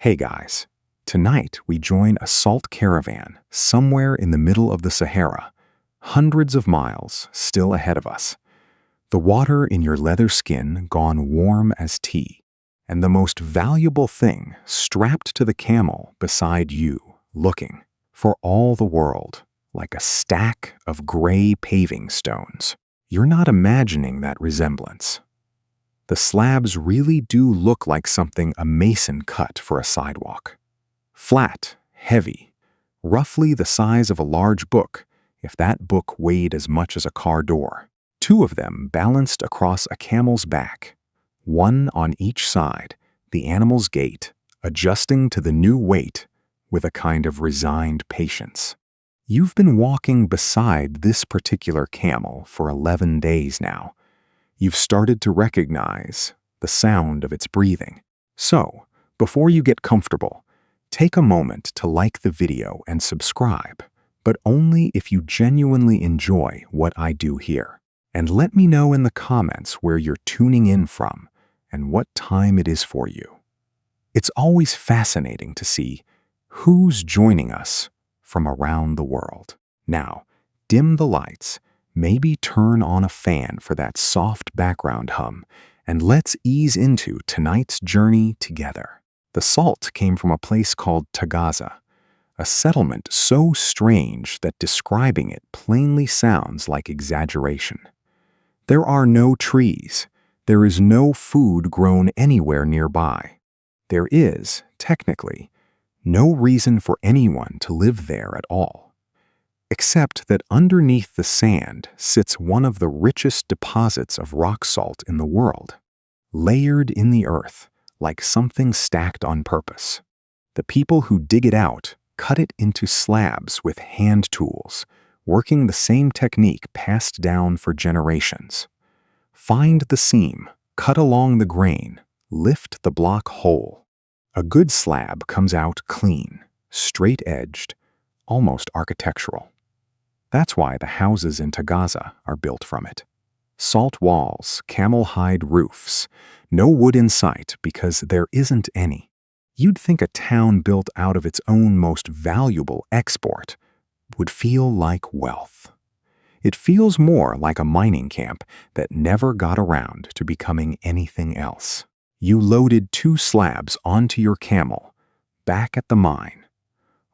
Hey guys, tonight we join a salt caravan somewhere in the middle of the Sahara, hundreds of miles still ahead of us. The water in your leather skin gone warm as tea, and the most valuable thing strapped to the camel beside you, looking, for all the world, like a stack of gray paving stones. You're not imagining that resemblance. The slabs really do look like something a mason cut for a sidewalk. Flat, heavy, roughly the size of a large book, if that book weighed as much as a car door. Two of them balanced across a camel's back, one on each side, the animal's gait, adjusting to the new weight with a kind of resigned patience. You've been walking beside this particular camel for 11 days now. You've started to recognize the sound of its breathing. So, before you get comfortable, take a moment to like the video and subscribe, but only if you genuinely enjoy what I do here. And let me know in the comments where you're tuning in from and what time it is for you. It's always fascinating to see who's joining us from around the world. Now, dim the lights, maybe turn on a fan for that soft background hum, and let's ease into tonight's journey together. The salt came from a place called Taghaza, a settlement so strange that describing it plainly sounds like exaggeration. There are no trees. There is no food grown anywhere nearby. There is, technically, no reason for anyone to live there at all. Except that underneath the sand sits one of the richest deposits of rock salt in the world, layered in the earth like something stacked on purpose. The people who dig it out cut it into slabs with hand tools, working the same technique passed down for generations. Find the seam, cut along the grain, lift the block whole. A good slab comes out clean, straight-edged, almost architectural. That's why the houses in Taghaza are built from it. Salt walls, camel hide roofs, no wood in sight because there isn't any. You'd think a town built out of its own most valuable export would feel like wealth. It feels more like a mining camp that never got around to becoming anything else. You loaded 2 slabs onto your camel, back at the mine,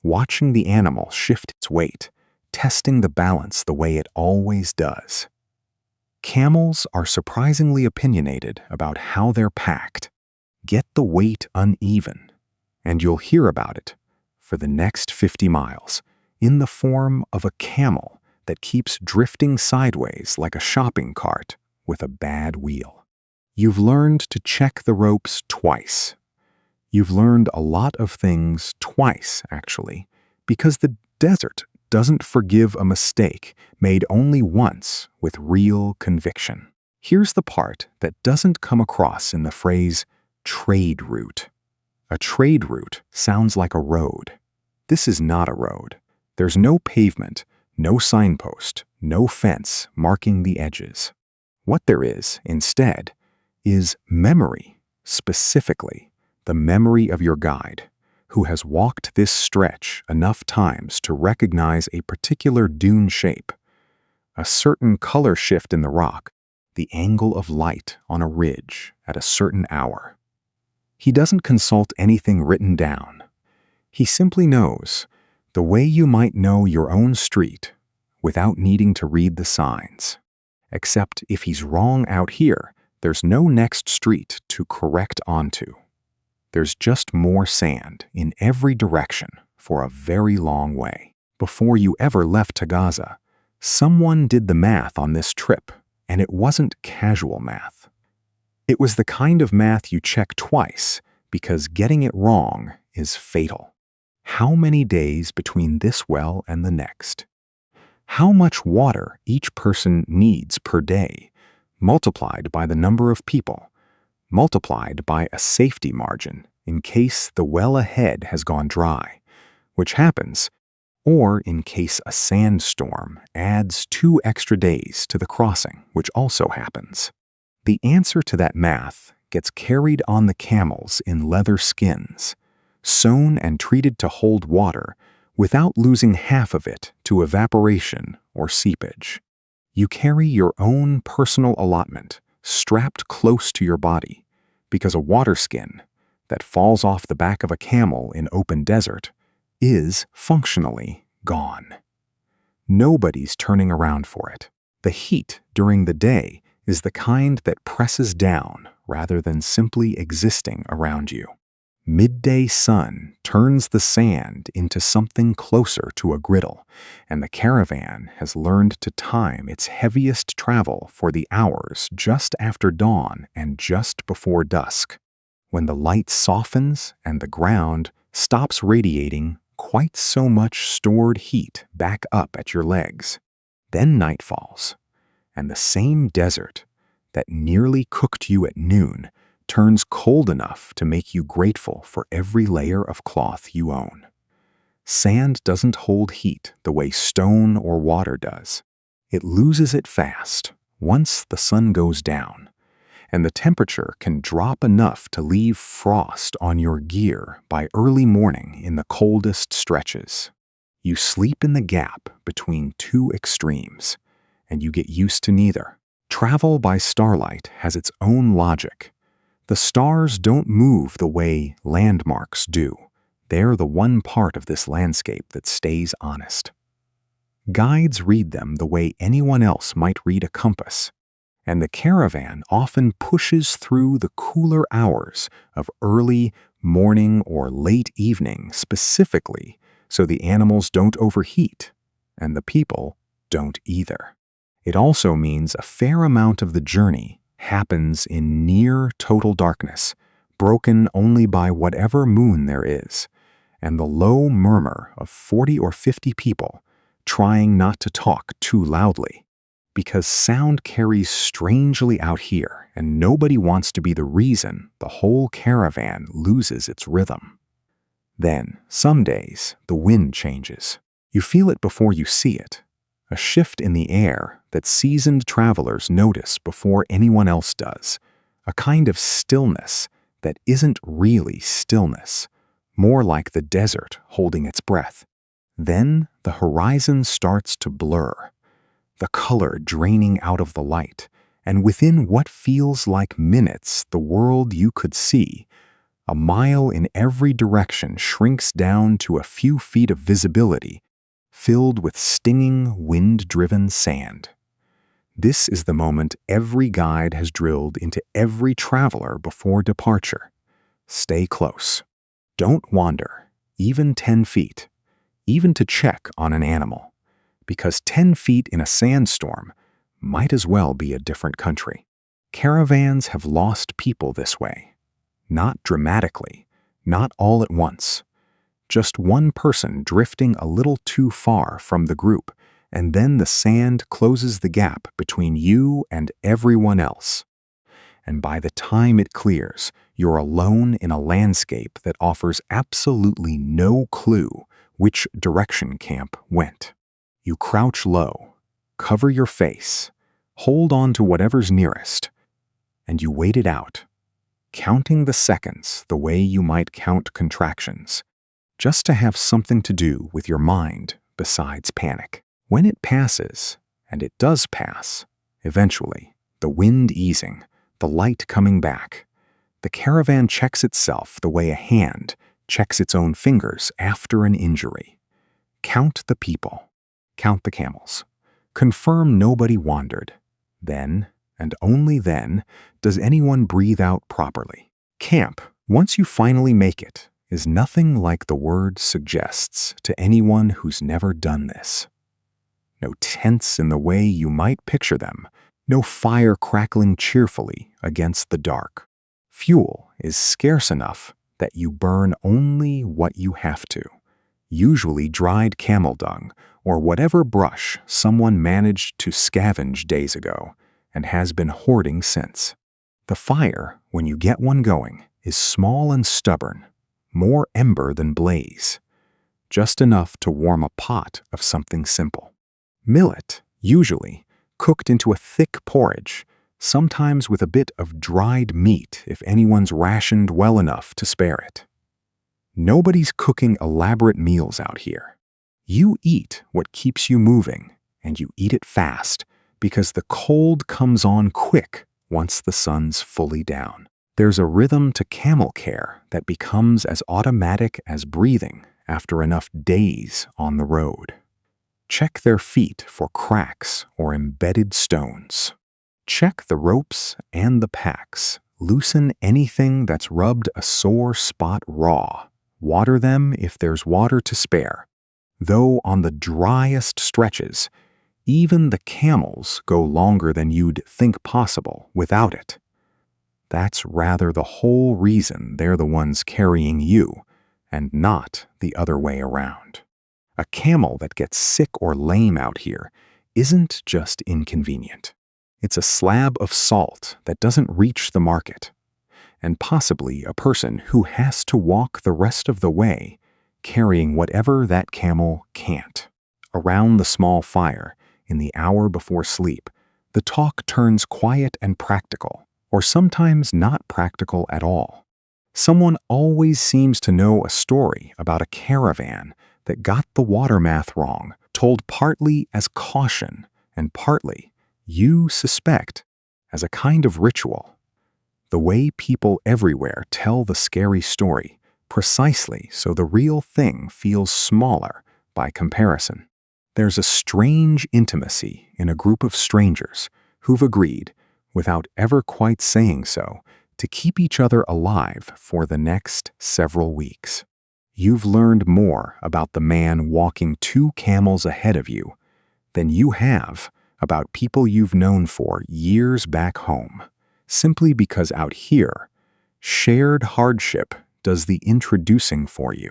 watching the animal shift its weight, testing the balance the way it always does. Camels are surprisingly opinionated about how they're packed. Get the weight uneven, and you'll hear about it for the next 50 miles in the form of a camel that keeps drifting sideways like a shopping cart with a bad wheel. You've learned to check the ropes twice. You've learned a lot of things twice, actually, because the desert doesn't forgive a mistake made only once with real conviction. Here's the part that doesn't come across in the phrase trade route. A trade route sounds like a road. This is not a road. There's no pavement, no signpost, no fence marking the edges. What there is, instead, is memory, specifically the memory of your guide, who has walked this stretch enough times to recognize a particular dune shape, a certain color shift in the rock, the angle of light on a ridge at a certain hour. He doesn't consult anything written down. He simply knows, the way you might know your own street without needing to read the signs. Except if he's wrong out here, there's no next street to correct onto. There's just more sand in every direction for a very long way. Before you ever left Taghaza, someone did the math on this trip, and it wasn't casual math. It was the kind of math you check twice, because getting it wrong is fatal. How many days between this well and the next? How much water each person needs per day, multiplied by the number of people, multiplied by a safety margin in case the well ahead has gone dry, which happens, or in case a sandstorm adds 2 extra days to the crossing, which also happens. The answer to that math gets carried on the camels in leather skins, sown and treated to hold water without losing half of it to evaporation or seepage. You carry your own personal allotment strapped close to your body, because a water skin that falls off the back of a camel in open desert is functionally gone. Nobody's turning around for it. The heat during the day is the kind that presses down rather than simply existing around you. Midday sun turns the sand into something closer to a griddle, and the caravan has learned to time its heaviest travel for the hours just after dawn and just before dusk, when the light softens and the ground stops radiating quite so much stored heat back up at your legs. Then night falls, and the same desert that nearly cooked you at noon turns cold enough to make you grateful for every layer of cloth you own. Sand doesn't hold heat the way stone or water does. It loses it fast once the sun goes down, and the temperature can drop enough to leave frost on your gear by early morning in the coldest stretches. You sleep in the gap between two extremes, and you get used to neither. Travel by starlight has its own logic. The stars don't move the way landmarks do. They're the one part of this landscape that stays honest. Guides read them the way anyone else might read a compass, and the caravan often pushes through the cooler hours of early morning or late evening specifically so the animals don't overheat, and the people don't either. It also means a fair amount of the journey happens in near total darkness, broken only by whatever moon there is, and the low murmur of 40 or 50 people trying not to talk too loudly, because sound carries strangely out here, and nobody wants to be the reason the whole caravan loses its rhythm. Then, some days, the wind changes. You feel it before you see it, a shift in the air that seasoned travelers notice before anyone else does, a kind of stillness that isn't really stillness, more like the desert holding its breath. Then the horizon starts to blur, the color draining out of the light, and within what feels like minutes the world you could see, a mile in every direction, shrinks down to a few feet of visibility, filled with stinging, wind-driven sand. This is the moment every guide has drilled into every traveler before departure. Stay close. Don't wander, even 10 feet, even to check on an animal, because 10 feet in a sandstorm might as well be a different country. Caravans have lost people this way. Not dramatically, not all at once. Just one person drifting a little too far from the group, and then the sand closes the gap between you and everyone else. And by the time it clears, you're alone in a landscape that offers absolutely no clue which direction camp went. You crouch low, cover your face, hold on to whatever's nearest, and you wait it out, counting the seconds the way you might count contractions, just to have something to do with your mind besides panic. When it passes, and it does pass, eventually, the wind easing, the light coming back, the caravan checks itself the way a hand checks its own fingers after an injury. Count the people, count the camels, confirm nobody wandered. Then, and only then, does anyone breathe out properly. Camp, once you finally make it, is nothing like the word suggests to anyone who's never done this. No tents in the way you might picture them, no fire crackling cheerfully against the dark. Fuel is scarce enough that you burn only what you have to, usually dried camel dung or whatever brush someone managed to scavenge days ago and has been hoarding since. The fire, when you get one going, is small and stubborn, more ember than blaze, just enough to warm a pot of something simple. Millet, usually, cooked into a thick porridge, sometimes with a bit of dried meat if anyone's rationed well enough to spare it. Nobody's cooking elaborate meals out here. You eat what keeps you moving, and you eat it fast, because the cold comes on quick once the sun's fully down. There's a rhythm to camel care that becomes as automatic as breathing after enough days on the road. Check their feet for cracks or embedded stones. Check the ropes and the packs. Loosen anything that's rubbed a sore spot raw. Water them if there's water to spare. Though on the driest stretches, even the camels go longer than you'd think possible without it. That's rather the whole reason they're the ones carrying you, and not the other way around. A camel that gets sick or lame out here isn't just inconvenient. It's a slab of salt that doesn't reach the market, and possibly a person who has to walk the rest of the way, carrying whatever that camel can't. Around the small fire, in the hour before sleep, the talk turns quiet and practical, or sometimes not practical at all. Someone always seems to know a story about a caravan that got the water math wrong, told partly as caution and partly, you suspect, as a kind of ritual. The way people everywhere tell the scary story, precisely so the real thing feels smaller by comparison. There's a strange intimacy in a group of strangers who've agreed, without ever quite saying so, to keep each other alive for the next several weeks. You've learned more about the man walking 2 camels ahead of you than you have about people you've known for years back home, simply because out here, shared hardship does the introducing for you.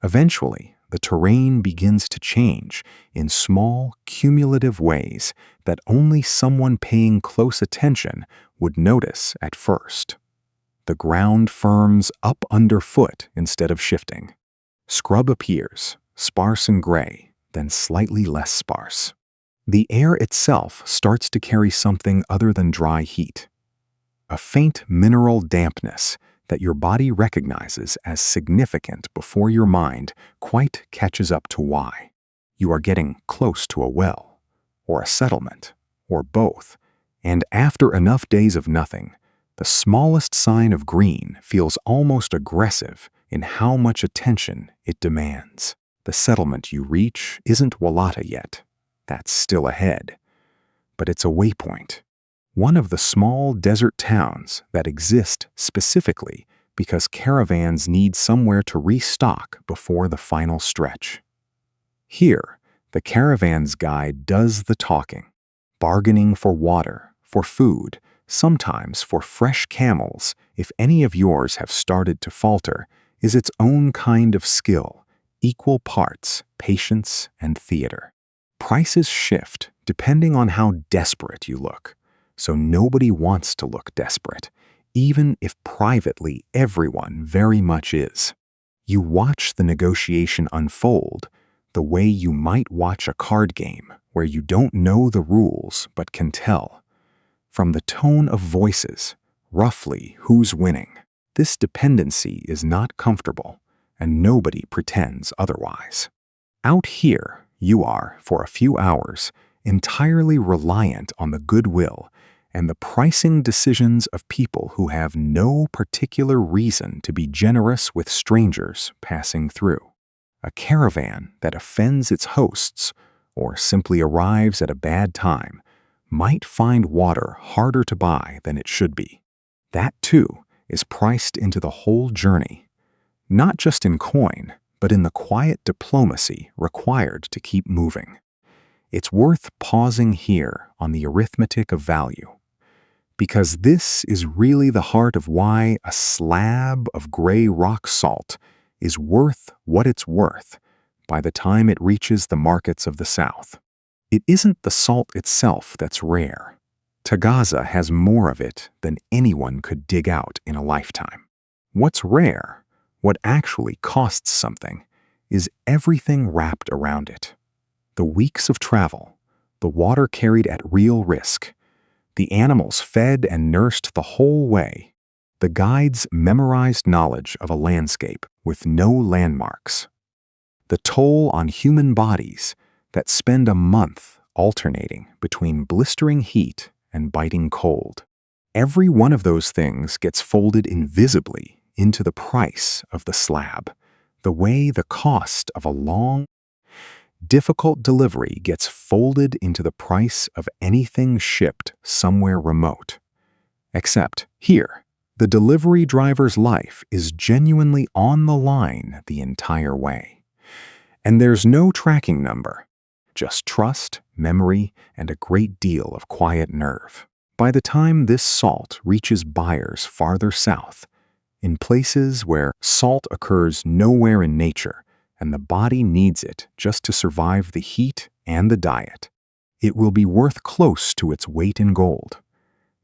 Eventually, the terrain begins to change in small, cumulative ways that only someone paying close attention would notice at first. The ground firms up underfoot instead of shifting. Scrub appears, sparse and gray, then slightly less sparse. The air itself starts to carry something other than dry heat. A faint mineral dampness that your body recognizes as significant before your mind quite catches up to why. You are getting close to a well, or a settlement, or both, and after enough days of nothing, the smallest sign of green feels almost aggressive in how much attention it demands. The settlement you reach isn't Walata yet. That's still ahead. But it's a waypoint. One of the small desert towns that exist specifically because caravans need somewhere to restock before the final stretch. Here, the caravan's guide does the talking, bargaining for water, for food, sometimes for fresh camels if any of yours have started to falter, is its own kind of skill, equal parts patience and theater. Prices shift depending on how desperate you look. So nobody wants to look desperate, even if privately everyone very much is. You watch the negotiation unfold the way you might watch a card game where you don't know the rules but can tell, from the tone of voices, roughly who's winning. This dependency is not comfortable, and nobody pretends otherwise. Out here, you are, for a few hours, entirely reliant on the goodwill and the pricing decisions of people who have no particular reason to be generous with strangers passing through. A caravan that offends its hosts or simply arrives at a bad time might find water harder to buy than it should be. That, too, is priced into the whole journey, not just in coin, but in the quiet diplomacy required to keep moving. It's worth pausing here on the arithmetic of value, because this is really the heart of why a slab of gray rock salt is worth what it's worth by the time it reaches the markets of the South. It isn't the salt itself that's rare. Taghaza has more of it than anyone could dig out in a lifetime. What's rare, what actually costs something, is everything wrapped around it. The weeks of travel, the water carried at real risk, the animals fed and nursed the whole way, the guide's memorized knowledge of a landscape with no landmarks. The toll on human bodies that spend a month alternating between blistering heat and biting cold. Every one of those things gets folded invisibly into the price of the slab, the way the cost of a long, difficult delivery gets folded into the price of anything shipped somewhere remote. Except here, the delivery driver's life is genuinely on the line the entire way. And there's no tracking number, just trust, memory, and a great deal of quiet nerve. By the time this salt reaches buyers farther south, in places where salt occurs nowhere in nature and the body needs it just to survive the heat and the diet, it will be worth close to its weight in gold.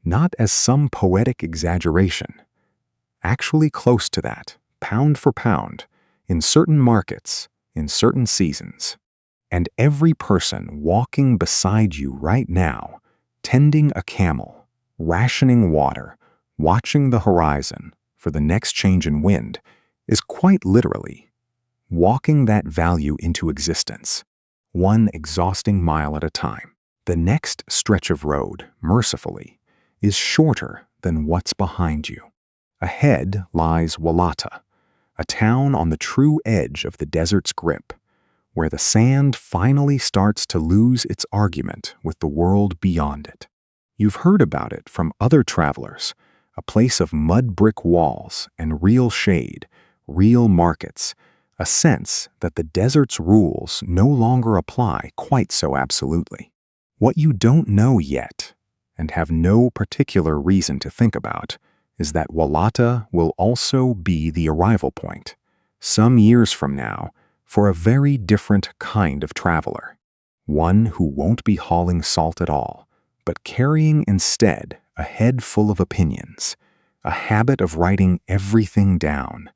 Not as some poetic exaggeration, actually close to that, pound for pound, in certain markets, in certain seasons. And every person walking beside you right now, tending a camel, rationing water, watching the horizon for the next change in wind, is quite literally walking that value into existence, one exhausting mile at a time. The next stretch of road, mercifully, is shorter than what's behind you. Ahead lies Walata, a town on the true edge of the desert's grip, where the sand finally starts to lose its argument with the world beyond it. You've heard about it from other travelers, a place of mud brick walls and real shade, real markets, a sense that the desert's rules no longer apply quite so absolutely. What you don't know yet, and have no particular reason to think about, is that Walata will also be the arrival point, some years from now, for a very different kind of traveler. One who won't be hauling salt at all, but carrying instead a head full of opinions, a habit of writing everything down,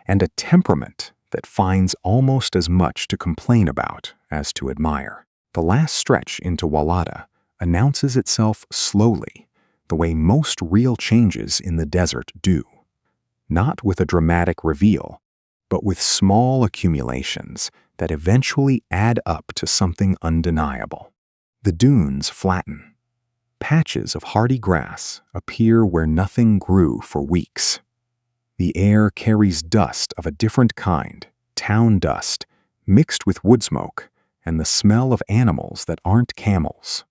and a temperament that finds almost as much to complain about as to admire. The last stretch into Walata announces itself slowly, the way most real changes in the desert do. Not with a dramatic reveal, but with small accumulations that eventually add up to something undeniable. The dunes flatten. Patches of hardy grass appear where nothing grew for weeks. The air carries dust of a different kind, town dust, mixed with wood smoke and the smell of animals that aren't camels.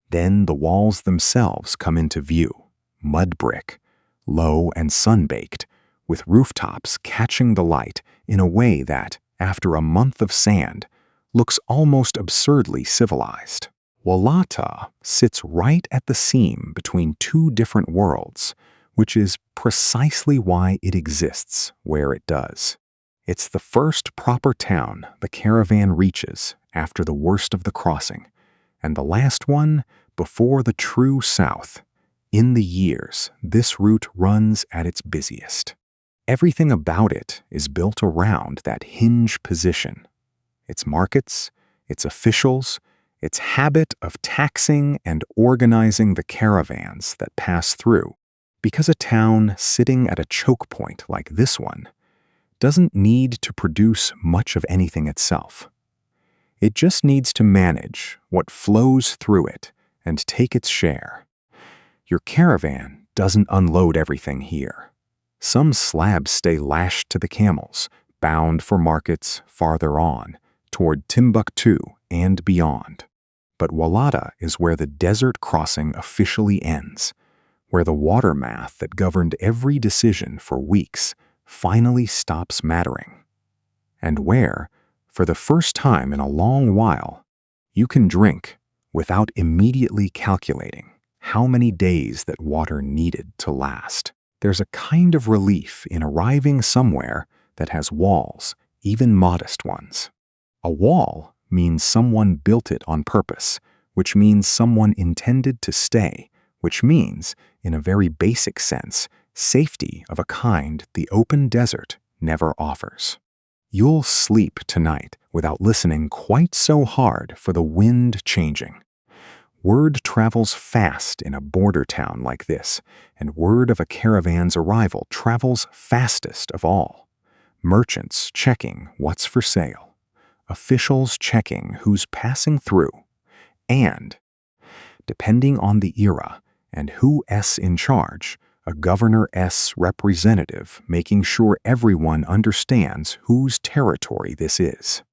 Then the walls themselves come into view, mud brick, low and sun-baked, with rooftops catching the light in a way that, after a month of sand, looks almost absurdly civilized. Walata sits right at the seam between two different worlds, which is precisely why it exists where it does. It's the first proper town the caravan reaches after the worst of the crossing, and the last one before the true south. In the years this route runs at its busiest. Everything about it is built around that hinge position. Its markets, its officials, its habit of taxing and organizing the caravans that pass through. Because a town sitting at a choke point like this one doesn't need to produce much of anything itself. It just needs to manage what flows through it and take its share. Your caravan doesn't unload everything here. Some slabs stay lashed to the camels, bound for markets farther on, toward Timbuktu and beyond. But Walata is where the desert crossing officially ends, where the water math that governed every decision for weeks finally stops mattering, and where, for the first time in a long while, you can drink without immediately calculating how many days that water needed to last. There's a kind of relief in arriving somewhere that has walls, even modest ones. A wall means someone built it on purpose, which means someone intended to stay, which means, in a very basic sense, safety of a kind the open desert never offers. You'll sleep tonight without listening quite so hard for the wind changing. Word travels fast in a border town like this, and word of a caravan's arrival travels fastest of all. merchants checking what's for sale, officials checking who's passing through, and, depending on the era and who's in charge, a governor-s representative making sure everyone understands whose territory this is.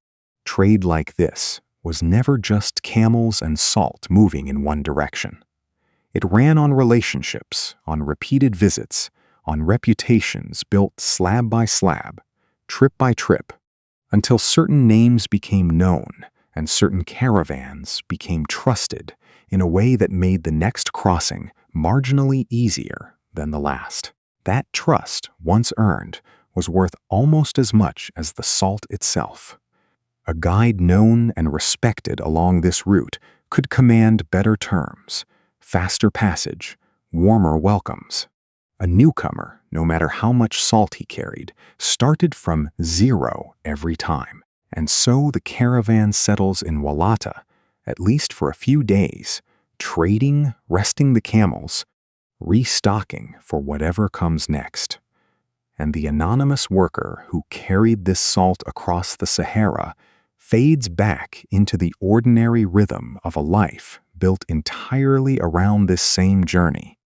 Trade like this was never just camels and salt moving in one direction. It ran on relationships, on repeated visits, on reputations built slab by slab, trip by trip, until certain names became known and certain caravans became trusted in a way that made the next crossing marginally easier than the last. That trust, once earned, was worth almost as much as the salt itself. A guide known and respected along this route could command better terms, faster passage, warmer welcomes. A newcomer, no matter how much salt he carried, started from zero every time. And so the caravan settles in Walata, at least for a few days, trading, resting the camels, restocking for whatever comes next. And the anonymous worker who carried this salt across the Sahara fades back into the ordinary rhythm of a life built entirely around this same journey,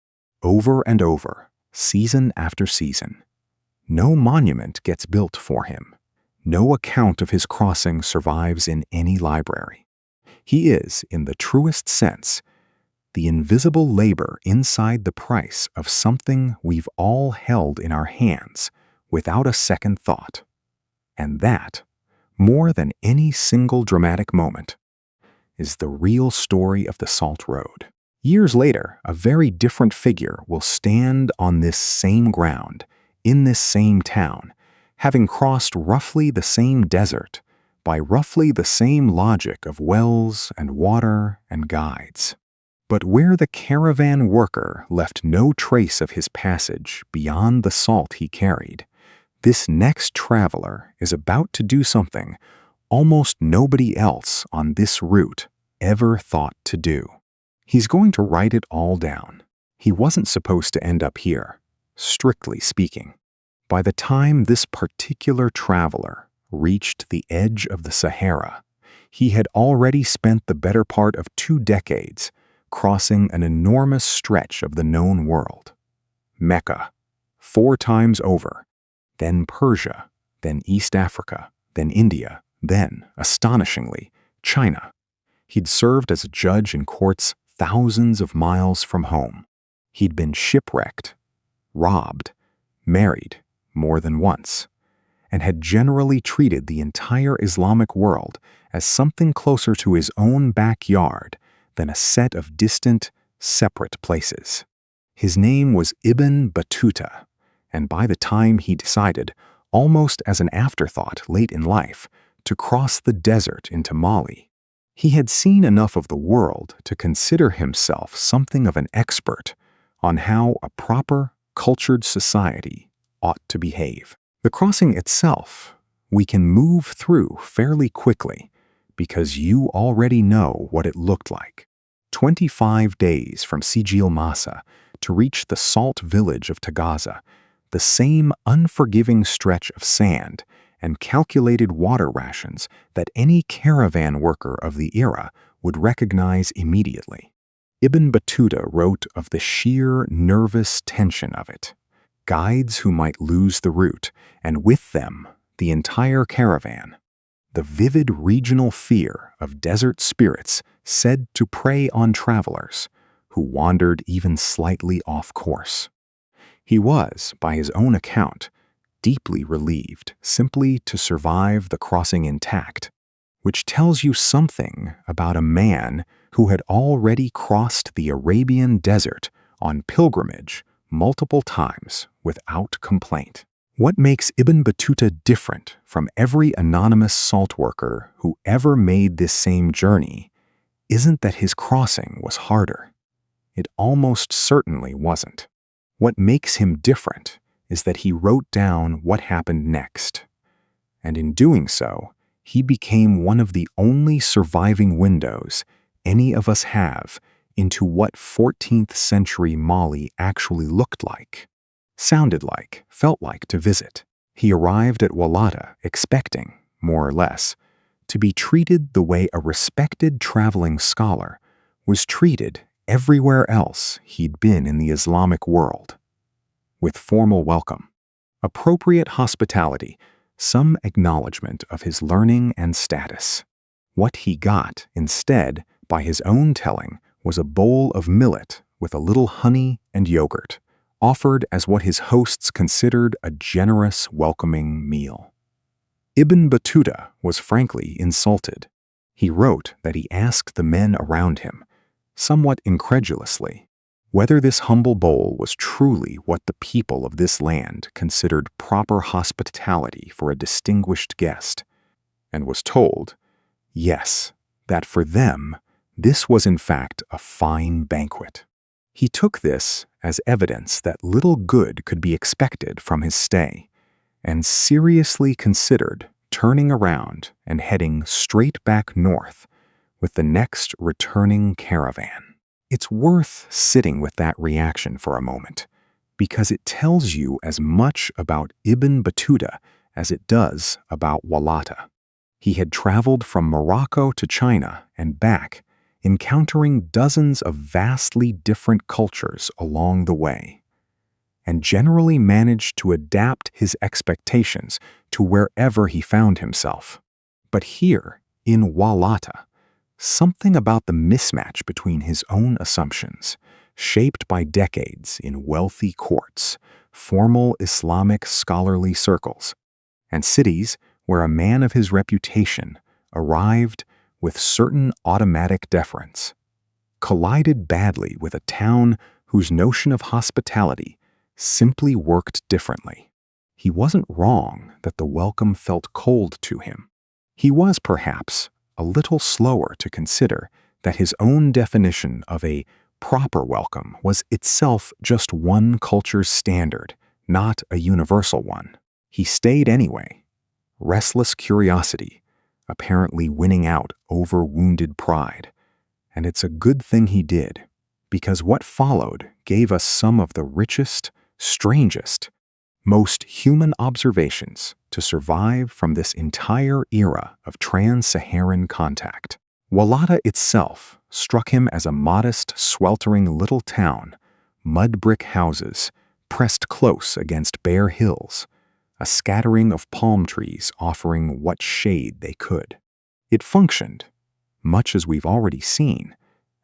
over and over, season after season. No monument gets built for him. No account of his crossing survives in any library. He is, in the truest sense, the invisible labor inside the price of something we've all held in our hands without a second thought. And that, more than any single dramatic moment, is the real story of the Salt Road. Years later, a very different figure will stand on this same ground, in this same town, having crossed roughly the same desert, by roughly the same logic of wells and water and guides. But where the caravan worker left no trace of his passage beyond the salt he carried, this next traveler is about to do something almost nobody else on this route ever thought to do. He's going to write it all down. He wasn't supposed to end up here, strictly speaking. By the time this particular traveler reached the edge of the Sahara, he had already spent the better part of 2 decades crossing an enormous stretch of the known world. Mecca, 4 times over, then Persia, then East Africa, then India, then, astonishingly, China. He'd served as a judge in courts thousands of miles from home. He'd been shipwrecked, robbed, married more than once, and had generally treated the entire Islamic world as something closer to his own backyard than a set of distant, separate places. His name was Ibn Battuta, and by the time he decided, almost as an afterthought late in life, to cross the desert into Mali, he had seen enough of the world to consider himself something of an expert on how a proper, cultured society ought to behave. The crossing itself, we can move through fairly quickly because you already know what it looked like. 25 days from Sijil Masa to reach the salt village of Taghaza, the same unforgiving stretch of sand and calculated water rations that any caravan worker of the era would recognize immediately. Ibn Battuta wrote of the sheer nervous tension of it. Guides who might lose the route, and with them, the entire caravan. The vivid regional fear of desert spirits said to prey on travelers who wandered even slightly off course. He was, by his own account, deeply relieved simply to survive the crossing intact, which tells you something about a man who had already crossed the Arabian desert on pilgrimage multiple times without complaint. What makes Ibn Battuta different from every anonymous salt worker who ever made this same journey isn't that his crossing was harder. It almost certainly wasn't. What makes him different is that he wrote down what happened next. And in doing so, he became one of the only surviving windows any of us have into what 14th-century Mali actually looked like, sounded like, felt like to visit. He arrived at Wallata expecting, more or less, to be treated the way a respected traveling scholar was treated everywhere else he'd been in the Islamic world. With formal welcome, appropriate hospitality, some acknowledgement of his learning and status. What he got, instead, by his own telling, was a bowl of millet with a little honey and yogurt, offered as what his hosts considered a generous, welcoming meal. Ibn Battuta was frankly insulted. He wrote that he asked the men around him, somewhat incredulously, whether this humble bowl was truly what the people of this land considered proper hospitality for a distinguished guest, and was told, yes, that for them, this was in fact a fine banquet. He took this as evidence that little good could be expected from his stay, and seriously considered turning around and heading straight back north with the next returning caravan. It's worth sitting with that reaction for a moment, because it tells you as much about Ibn Battuta as it does about Wallata. He had traveled from Morocco to China and back, encountering dozens of vastly different cultures along the way, and generally managed to adapt his expectations to wherever he found himself. But here, in Wallata, something about the mismatch between his own assumptions, shaped by decades in wealthy courts, formal Islamic scholarly circles, and cities where a man of his reputation arrived with certain automatic deference, collided badly with a town whose notion of hospitality simply worked differently. He wasn't wrong that the welcome felt cold to him. He was, perhaps, a little slower to consider that his own definition of a proper welcome was itself just one culture's standard, not a universal one. He stayed anyway, restless curiosity, apparently winning out over wounded pride. And it's a good thing he did, because what followed gave us some of the richest, strangest, most human observations to survive from this entire era of trans-Saharan contact. Wallata itself struck him as a modest, sweltering little town, mud brick houses pressed close against bare hills, a scattering of palm trees offering what shade they could. It functioned, much as we've already seen,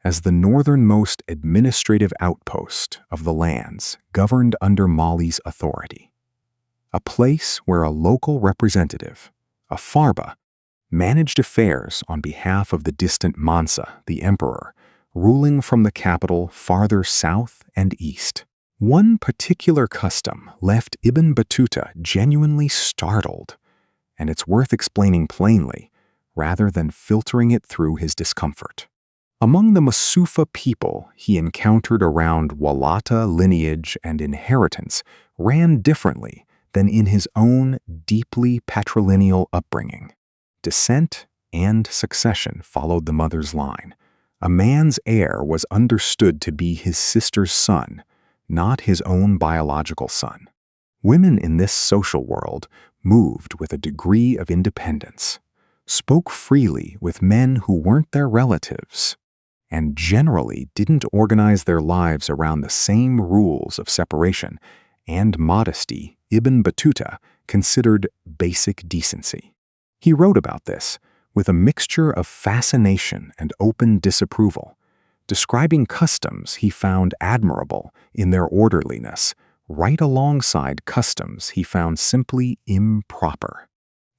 as the northernmost administrative outpost of the lands governed under Mali's authority. A place where a local representative, a farba, managed affairs on behalf of the distant Mansa, the emperor, ruling from the capital farther south and east. One particular custom left Ibn Battuta genuinely startled, and it's worth explaining plainly, rather than filtering it through his discomfort. Among the Masufa people he encountered around Wallata lineage and inheritance ran differently than in his own deeply patrilineal upbringing. Descent and succession followed the mother's line. A man's heir was understood to be his sister's son, not his own biological son. Women in this social world moved with a degree of independence, spoke freely with men who weren't their relatives, and generally didn't organize their lives around the same rules of separation and modesty Ibn Battuta considered basic decency. He wrote about this with a mixture of fascination and open disapproval, describing customs he found admirable in their orderliness, right alongside customs he found simply improper.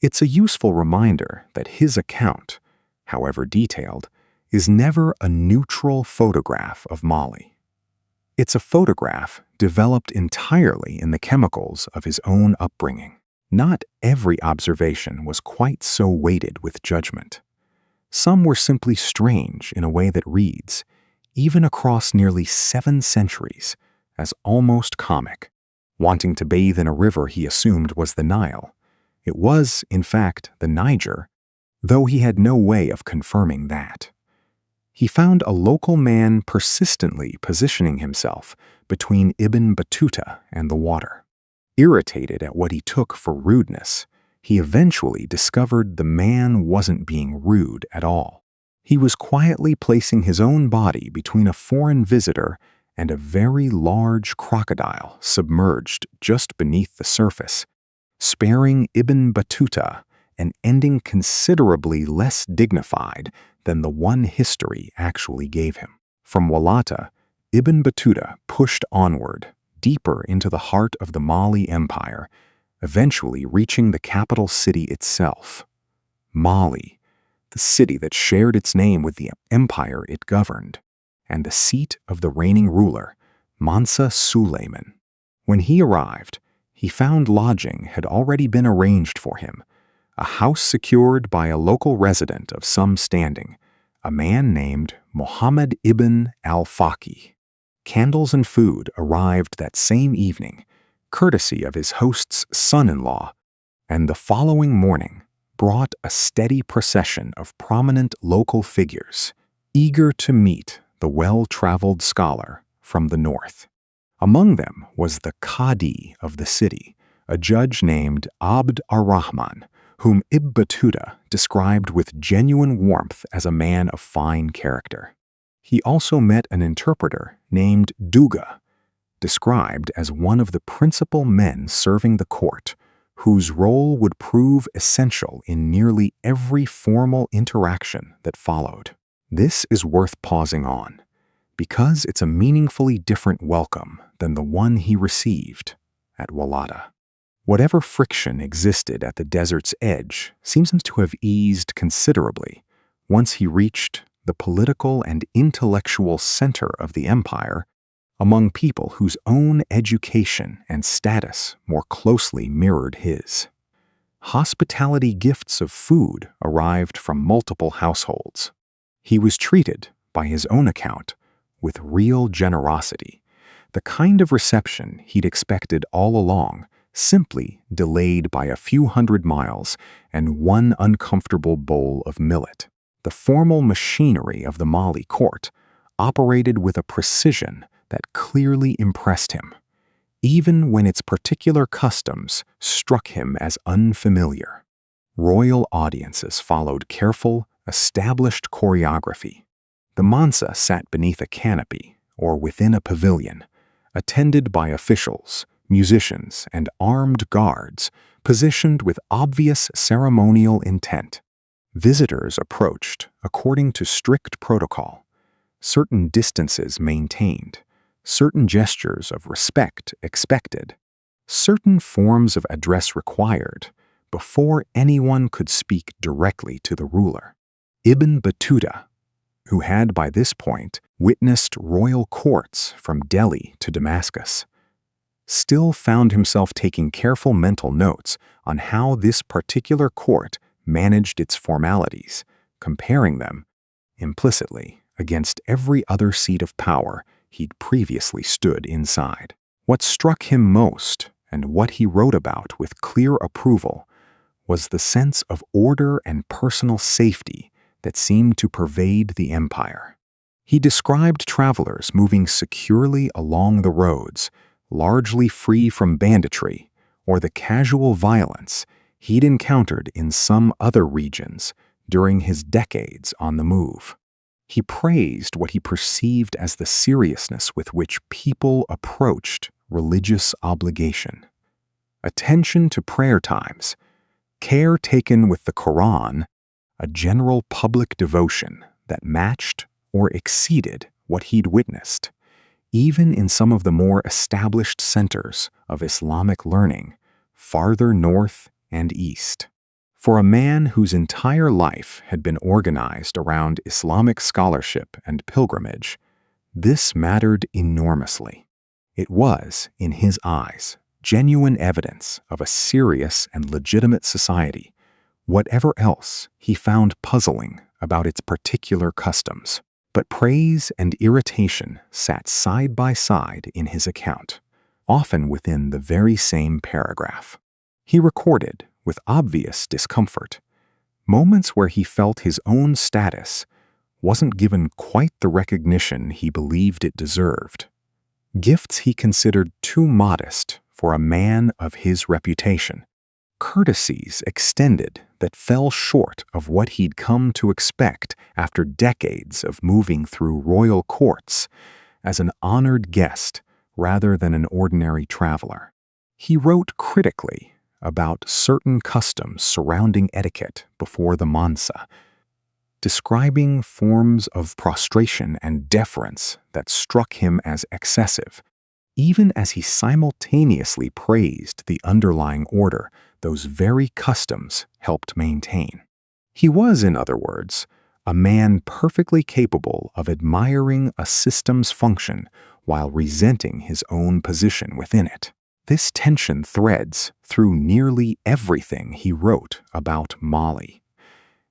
It's a useful reminder that his account, however detailed, is never a neutral photograph of Mali. It's a photograph developed entirely in the chemicals of his own upbringing. Not every observation was quite so weighted with judgment. Some were simply strange in a way that reads, even across nearly 7 centuries, as almost comic. Wanting to bathe in a river he assumed was the Nile. It was, in fact, the Niger, though he had no way of confirming that. He found a local man persistently positioning himself between Ibn Battuta and the water. Irritated at what he took for rudeness, he eventually discovered the man wasn't being rude at all. He was quietly placing his own body between a foreign visitor and a very large crocodile submerged just beneath the surface, sparing Ibn Battuta an ending considerably less dignified than the one history actually gave him. From Walata, Ibn Battuta pushed onward, deeper into the heart of the Mali Empire, eventually reaching the capital city itself. Mali, the city that shared its name with the empire it governed, and the seat of the reigning ruler, Mansa Suleiman. When he arrived, he found lodging had already been arranged for him, a house secured by a local resident of some standing, a man named Muhammad ibn al-Faqih. Candles and food arrived that same evening, courtesy of his host's son-in-law, and the following morning brought a steady procession of prominent local figures, eager to meet the well-traveled scholar from the north. Among them was the Qadi of the city, a judge named Abd ar-Rahman, whom Ibn Battuta described with genuine warmth as a man of fine character. He also met an interpreter named Duga, described as one of the principal men serving the court, whose role would prove essential in nearly every formal interaction that followed. This is worth pausing on, because it's a meaningfully different welcome than the one he received at Walata. Whatever friction existed at the desert's edge seems to have eased considerably once he reached the political and intellectual center of the empire, among people whose own education and status more closely mirrored his. Hospitality gifts of food arrived from multiple households. He was treated, by his own account, with real generosity, the kind of reception he'd expected all along, simply delayed by a few hundred miles and one uncomfortable bowl of millet. The formal machinery of the Mali court operated with a precision that clearly impressed him, even when its particular customs struck him as unfamiliar. Royal audiences followed careful, established choreography. The Mansa sat beneath a canopy or within a pavilion, attended by officials, musicians, and armed guards positioned with obvious ceremonial intent. Visitors approached according to strict protocol, certain distances maintained, certain gestures of respect expected, certain forms of address required before anyone could speak directly to the ruler. Ibn Battuta, who had by this point witnessed royal courts from Delhi to Damascus, still found himself taking careful mental notes on how this particular court managed its formalities, comparing them, implicitly, against every other seat of power he'd previously stood inside. What struck him most, and what he wrote about with clear approval, was the sense of order and personal safety that seemed to pervade the empire. He described travelers moving securely along the roads, largely free from banditry or the casual violence he'd encountered in some other regions during his decades on the move. He praised what he perceived as the seriousness with which people approached religious obligation. Attention to prayer times, care taken with the Quran, a general public devotion that matched or exceeded what he'd witnessed, even in some of the more established centers of Islamic learning, farther north and east. For a man whose entire life had been organized around Islamic scholarship and pilgrimage, this mattered enormously. It was, in his eyes, genuine evidence of a serious and legitimate society, whatever else he found puzzling about its particular customs. But praise and irritation sat side by side in his account, often within the very same paragraph. He recorded, with obvious discomfort, moments where he felt his own status wasn't given quite the recognition he believed it deserved. Gifts he considered too modest for a man of his reputation. Courtesies extended that fell short of what he'd come to expect after decades of moving through royal courts as an honored guest rather than an ordinary traveler. He wrote critically about certain customs surrounding etiquette before the Mansa, describing forms of prostration and deference that struck him as excessive, even as he simultaneously praised the underlying order those very customs helped maintain. He was, in other words, a man perfectly capable of admiring a system's function while resenting his own position within it. This tension threads through nearly everything he wrote about Mali,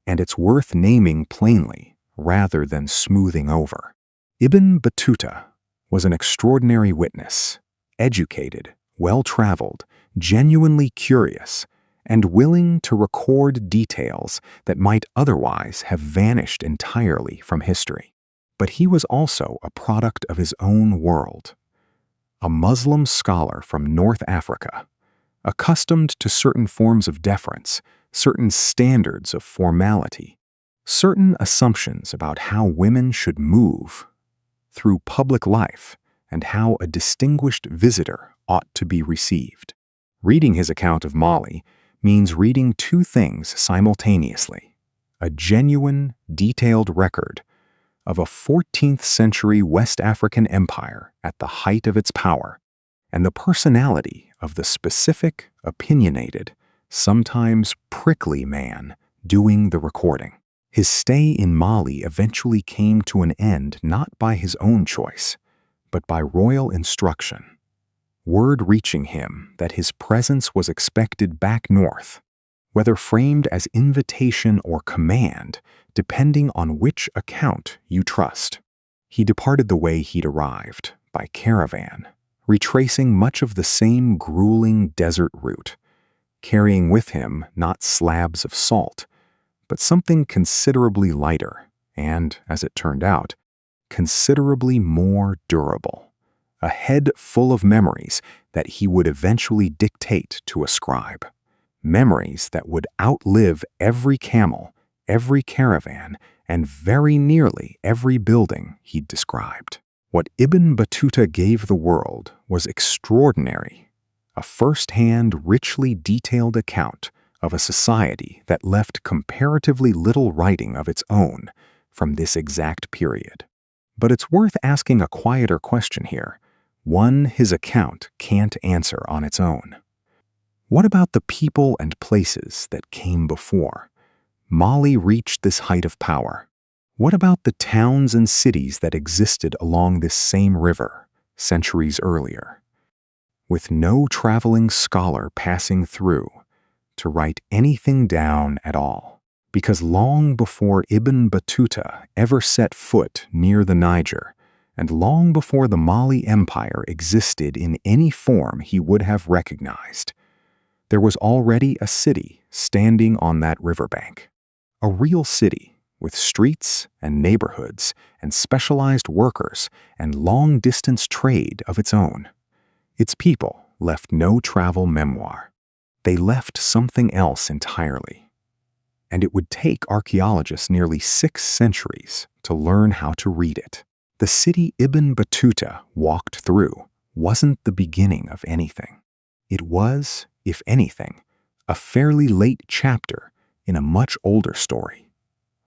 and it's worth naming plainly rather than smoothing over. Ibn Battuta was an extraordinary witness, educated, well-traveled, genuinely curious, and willing to record details that might otherwise have vanished entirely from history. But he was also a product of his own world, a Muslim scholar from North Africa, accustomed to certain forms of deference, certain standards of formality, certain assumptions about how women should move through public life and how a distinguished visitor ought to be received. Reading his account of Mali means reading two things simultaneously: a genuine, detailed record of a 14th-century West African empire at the height of its power, and the personality of the specific, opinionated, sometimes prickly man doing the recording. His stay in Mali eventually came to an end not by his own choice, but by royal instruction. Word reaching him that his presence was expected back north, whether framed as invitation or command, depending on which account you trust. He departed the way he'd arrived, by caravan, retracing much of the same grueling desert route, carrying with him not slabs of salt, but something considerably lighter and, as it turned out, considerably more durable. A head full of memories that he would eventually dictate to a scribe. Memories that would outlive every camel, every caravan, and very nearly every building he'd described. What Ibn Battuta gave the world was extraordinary, a first-hand, richly detailed account of a society that left comparatively little writing of its own from this exact period. But it's worth asking a quieter question here, one his account can't answer on its own. What about the people and places that came before Mali reached this height of power? What about the towns and cities that existed along this same river centuries earlier? With no traveling scholar passing through to write anything down at all, because long before Ibn Battuta ever set foot near the Niger, and long before the Mali Empire existed in any form he would have recognized, there was already a city standing on that riverbank. A real city with streets and neighborhoods and specialized workers and long-distance trade of its own. Its people left no travel memoir. They left something else entirely. And it would take archaeologists nearly 6 centuries to learn how to read it. The city Ibn Battuta walked through wasn't the beginning of anything. It was, if anything, a fairly late chapter in a much older story,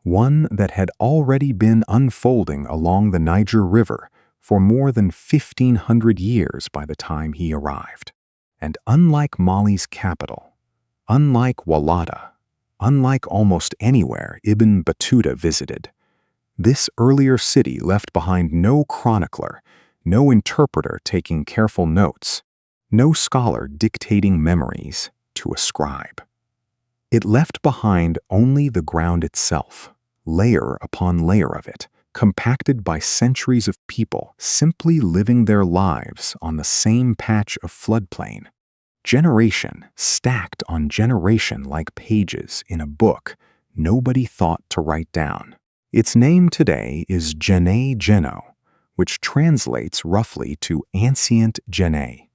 one that had already been unfolding along the Niger River for more than 1,500 years by the time he arrived. And unlike Mali's capital, unlike Walata, unlike almost anywhere Ibn Battuta visited, this earlier city left behind no chronicler, no interpreter taking careful notes, no scholar dictating memories to a scribe. It left behind only the ground itself, layer upon layer of it, compacted by centuries of people simply living their lives on the same patch of floodplain, generation stacked on generation like pages in a book nobody thought to write down. Its name today is Djenné-Djeno, which translates roughly to Ancient Djenné,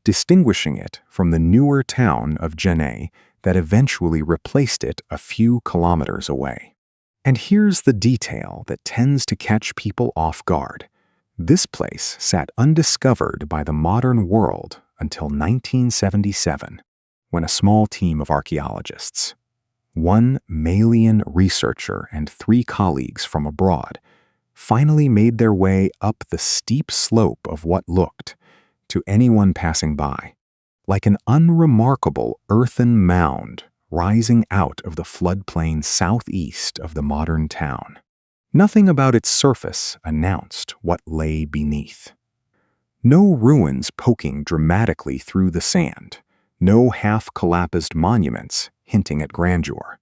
distinguishing it from the newer town of Djenné that eventually replaced it a few kilometers away. And here's the detail that tends to catch people off guard. This place sat undiscovered by the modern world until 1977, when a small team of archaeologists, one Malian researcher and 3 colleagues from abroad, finally made their way up the steep slope of what looked, to anyone passing by, like an unremarkable earthen mound rising out of the floodplain southeast of the modern town. Nothing about its surface announced what lay beneath. No ruins poking dramatically through the sand, no half-collapsed monuments hinting at grandeur.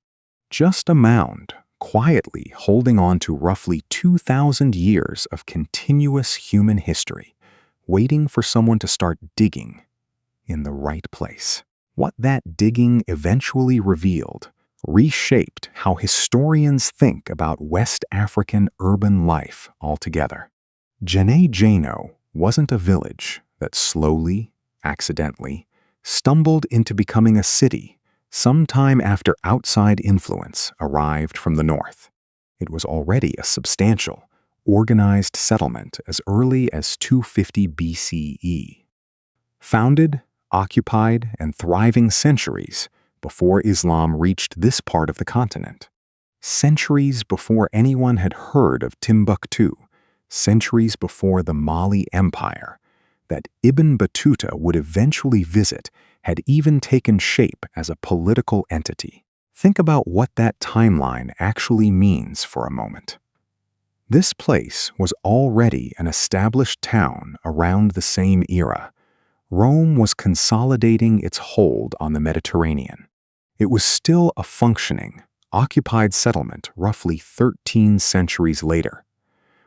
Just a mound, quietly holding on to roughly 2,000 years of continuous human history, waiting for someone to start digging in the right place. What that digging eventually revealed reshaped how historians think about West African urban life altogether. Djenné-Djeno wasn't a village that slowly, accidentally, stumbled into becoming a city sometime after outside influence arrived from the north. It was already a substantial, organized settlement as early as 250 BCE. Founded, occupied, and thriving centuries before Islam reached this part of the continent. Centuries before anyone had heard of Timbuktu, centuries before the Mali Empire, that Ibn Battuta would eventually visit had even taken shape as a political entity. Think about what that timeline actually means for a moment. This place was already an established town around the same era. Rome was consolidating its hold on the Mediterranean. It was still a functioning, occupied settlement roughly 13 centuries later,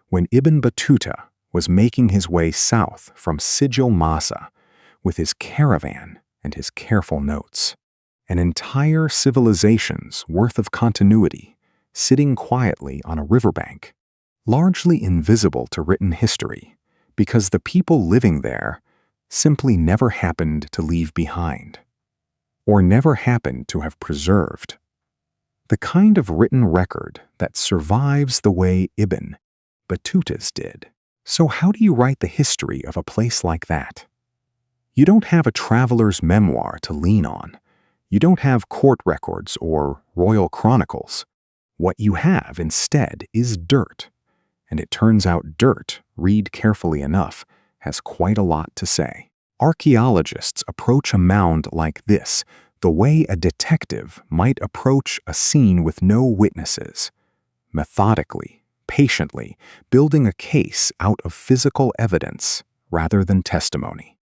when Ibn Battuta was making his way south from Sijil Masa with his caravan and his careful notes. An entire civilization's worth of continuity sitting quietly on a riverbank, largely invisible to written history because the people living there simply never happened to leave behind, or never happened to have preserved. The kind of written record that survives the way Ibn Battuta's did. So how do you write the history of a place like that? You don't have a traveler's memoir to lean on. You don't have court records or royal chronicles. What you have instead is dirt. And it turns out dirt, read carefully enough, has quite a lot to say. Archaeologists approach a mound like this the way a detective might approach a scene with no witnesses, methodically, patiently, building a case out of physical evidence rather than testimony.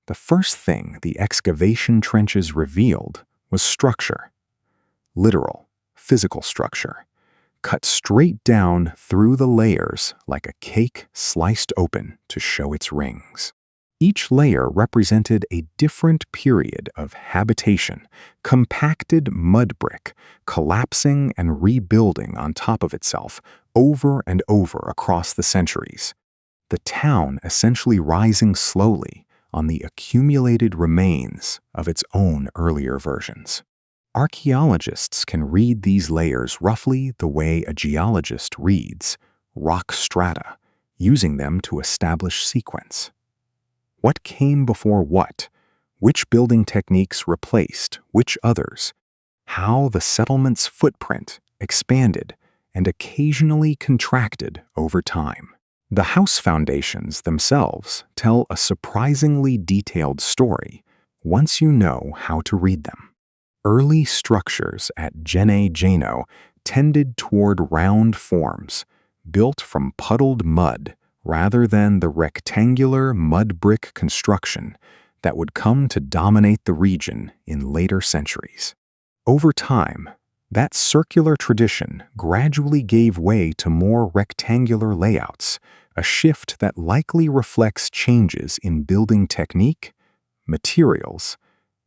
The first thing the excavation trenches revealed was structure. Literal, physical structure, cut straight down through the layers like a cake sliced open to show its rings. Each layer represented a different period of habitation, compacted mud brick, collapsing and rebuilding on top of itself over and over across the centuries. The town essentially rising slowly on the accumulated remains of its own earlier versions. Archaeologists can read these layers roughly the way a geologist reads rock strata, using them to establish sequence. What came before what? Which building techniques replaced which others? How the settlement's footprint expanded and occasionally contracted over time. The house foundations themselves tell a surprisingly detailed story once you know how to read them. Early structures at Djenné-Djeno tended toward round forms, built from puddled mud rather than the rectangular mud brick construction that would come to dominate the region in later centuries. Over time, that circular tradition gradually gave way to more rectangular layouts, a shift that likely reflects changes in building technique, materials,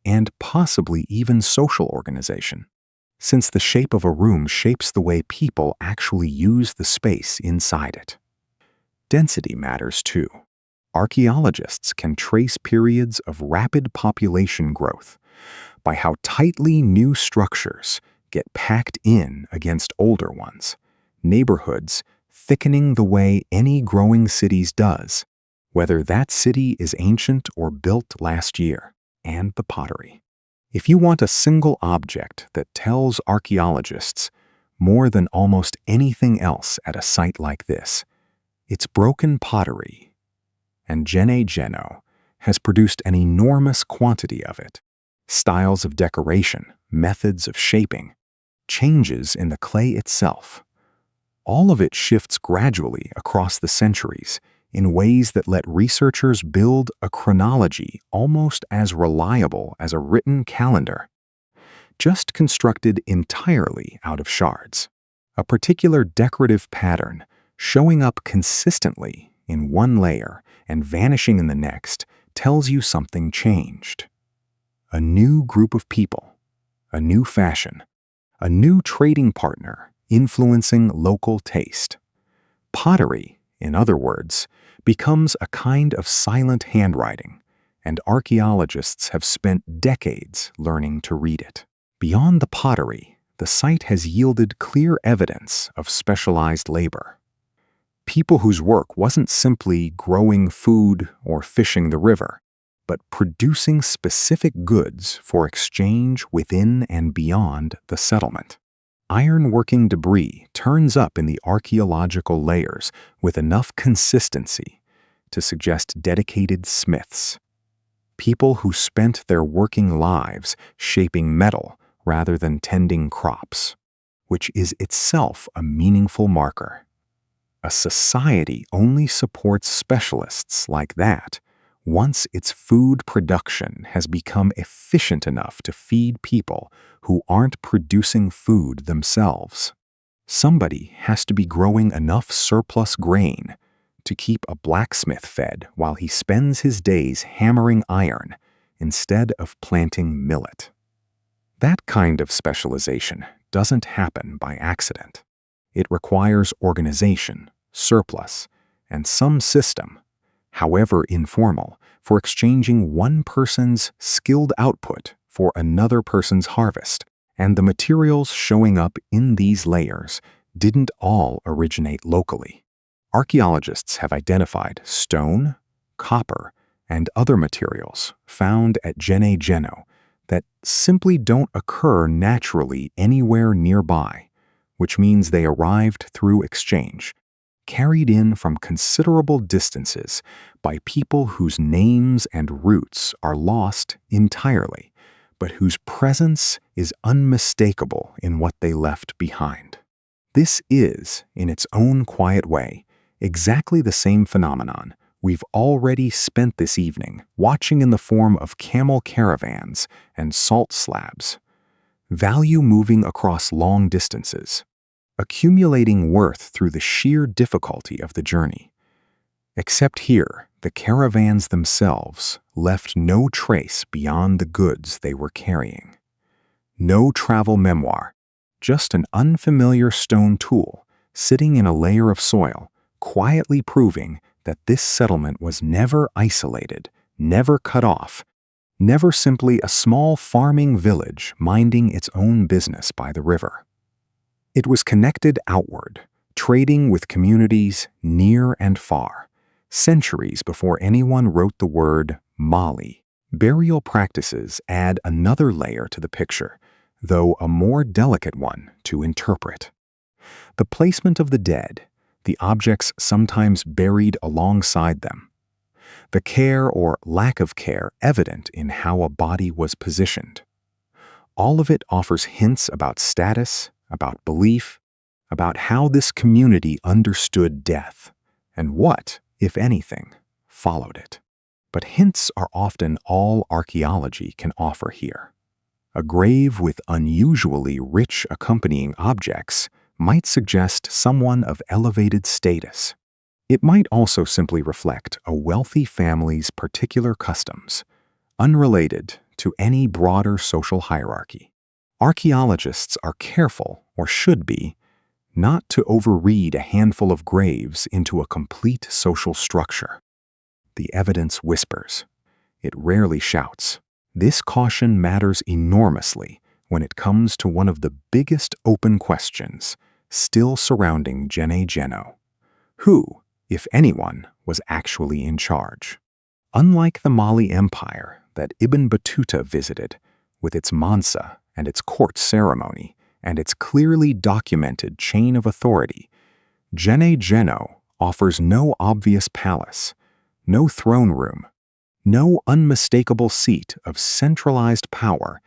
and possibly even social organization, since the shape of a room shapes the way people actually use the space inside it. Density matters too. Archaeologists can trace periods of rapid population growth by how tightly new structures get packed in against older ones, neighborhoods thickening the way any growing cities does, whether that city is ancient or built last year, and the pottery. If you want a single object that tells archaeologists more than almost anything else at a site like this, it's broken pottery, and Djenné-Djeno has produced an enormous quantity of it. Styles of decoration, methods of shaping, changes in the clay itself. All of it shifts gradually across the centuries in ways that let researchers build a chronology almost as reliable as a written calendar, just constructed entirely out of shards. A particular decorative pattern showing up consistently in one layer and vanishing in the next tells you something changed. A new group of people, a new fashion, a new trading partner influencing local taste. Pottery, in other words, becomes a kind of silent handwriting, and archaeologists have spent decades learning to read it. Beyond the pottery, the site has yielded clear evidence of specialized labor. People whose work wasn't simply growing food or fishing the river, but producing specific goods for exchange within and beyond the settlement. Ironworking debris turns up in the archaeological layers with enough consistency to suggest dedicated smiths, people who spent their working lives shaping metal rather than tending crops, which is itself a meaningful marker. A society only supports specialists like that once its food production has become efficient enough to feed people who aren't producing food themselves. Somebody has to be growing enough surplus grain to keep a blacksmith fed while he spends his days hammering iron instead of planting millet. That kind of specialization doesn't happen by accident. It requires organization, surplus, and some system, however informal, for exchanging one person's skilled output for another person's harvest. And the materials showing up in these layers didn't all originate locally. Archaeologists have identified stone, copper, and other materials found at Djenné-Djeno that simply don't occur naturally anywhere nearby, which means they arrived through exchange, carried in from considerable distances by people whose names and roots are lost entirely, but whose presence is unmistakable in what they left behind. This is, in its own quiet way, exactly the same phenomenon we've already spent this evening watching in the form of camel caravans and salt slabs. Value moving across long distances, accumulating worth through the sheer difficulty of the journey. Except here, the caravans themselves left no trace beyond the goods they were carrying. No travel memoir, just an unfamiliar stone tool sitting in a layer of soil, quietly proving that this settlement was never isolated, never cut off, never simply a small farming village minding its own business by the river. It was connected outward, trading with communities near and far, centuries before anyone wrote the word Mali. Burial practices add another layer to the picture, though a more delicate one to interpret. The placement of the dead, the objects sometimes buried alongside them, the care or lack of care evident in how a body was positioned. All of it offers hints about status, about belief, about how this community understood death, and what, if anything, followed it. But hints are often all archaeology can offer here. A grave with unusually rich accompanying objects might suggest someone of elevated status. It might also simply reflect a wealthy family's particular customs, unrelated to any broader social hierarchy. Archaeologists are careful, or should be, not to overread a handful of graves into a complete social structure. The evidence whispers. It rarely shouts. This caution matters enormously when it comes to one of the biggest open questions still surrounding Djenné-Djeno. Who, if anyone, was actually in charge? Unlike the Mali Empire that Ibn Battuta visited, with its Mansa and its court ceremony and its clearly documented chain of authority, Djenné-Djeno offers no obvious palace, no throne room, no unmistakable seat of centralized power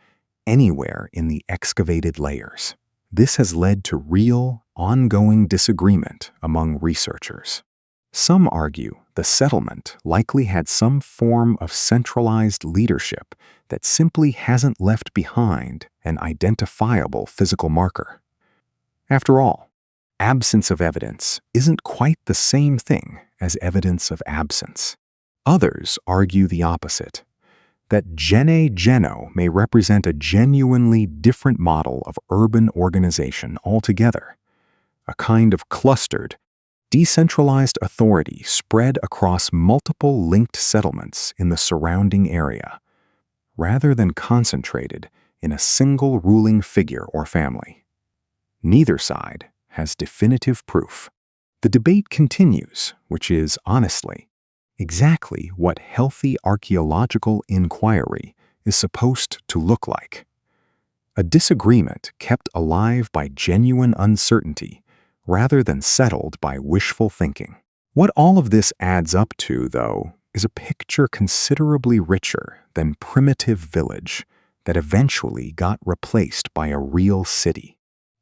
anywhere in the excavated layers. This has led to real, ongoing disagreement among researchers. Some argue the settlement likely had some form of centralized leadership that simply hasn't left behind an identifiable physical marker. After all, absence of evidence isn't quite the same thing as evidence of absence. Others argue the opposite, that Djenné-Djeno may represent a genuinely different model of urban organization altogether, a kind of clustered, decentralized authority spread across multiple linked settlements in the surrounding area, rather than concentrated in a single ruling figure or family. Neither side has definitive proof. The debate continues, which is, honestly, exactly what healthy archaeological inquiry is supposed to look like. A disagreement kept alive by genuine uncertainty rather than settled by wishful thinking. What all of this adds up to, though, is a picture considerably richer than primitive village that eventually got replaced by a real city.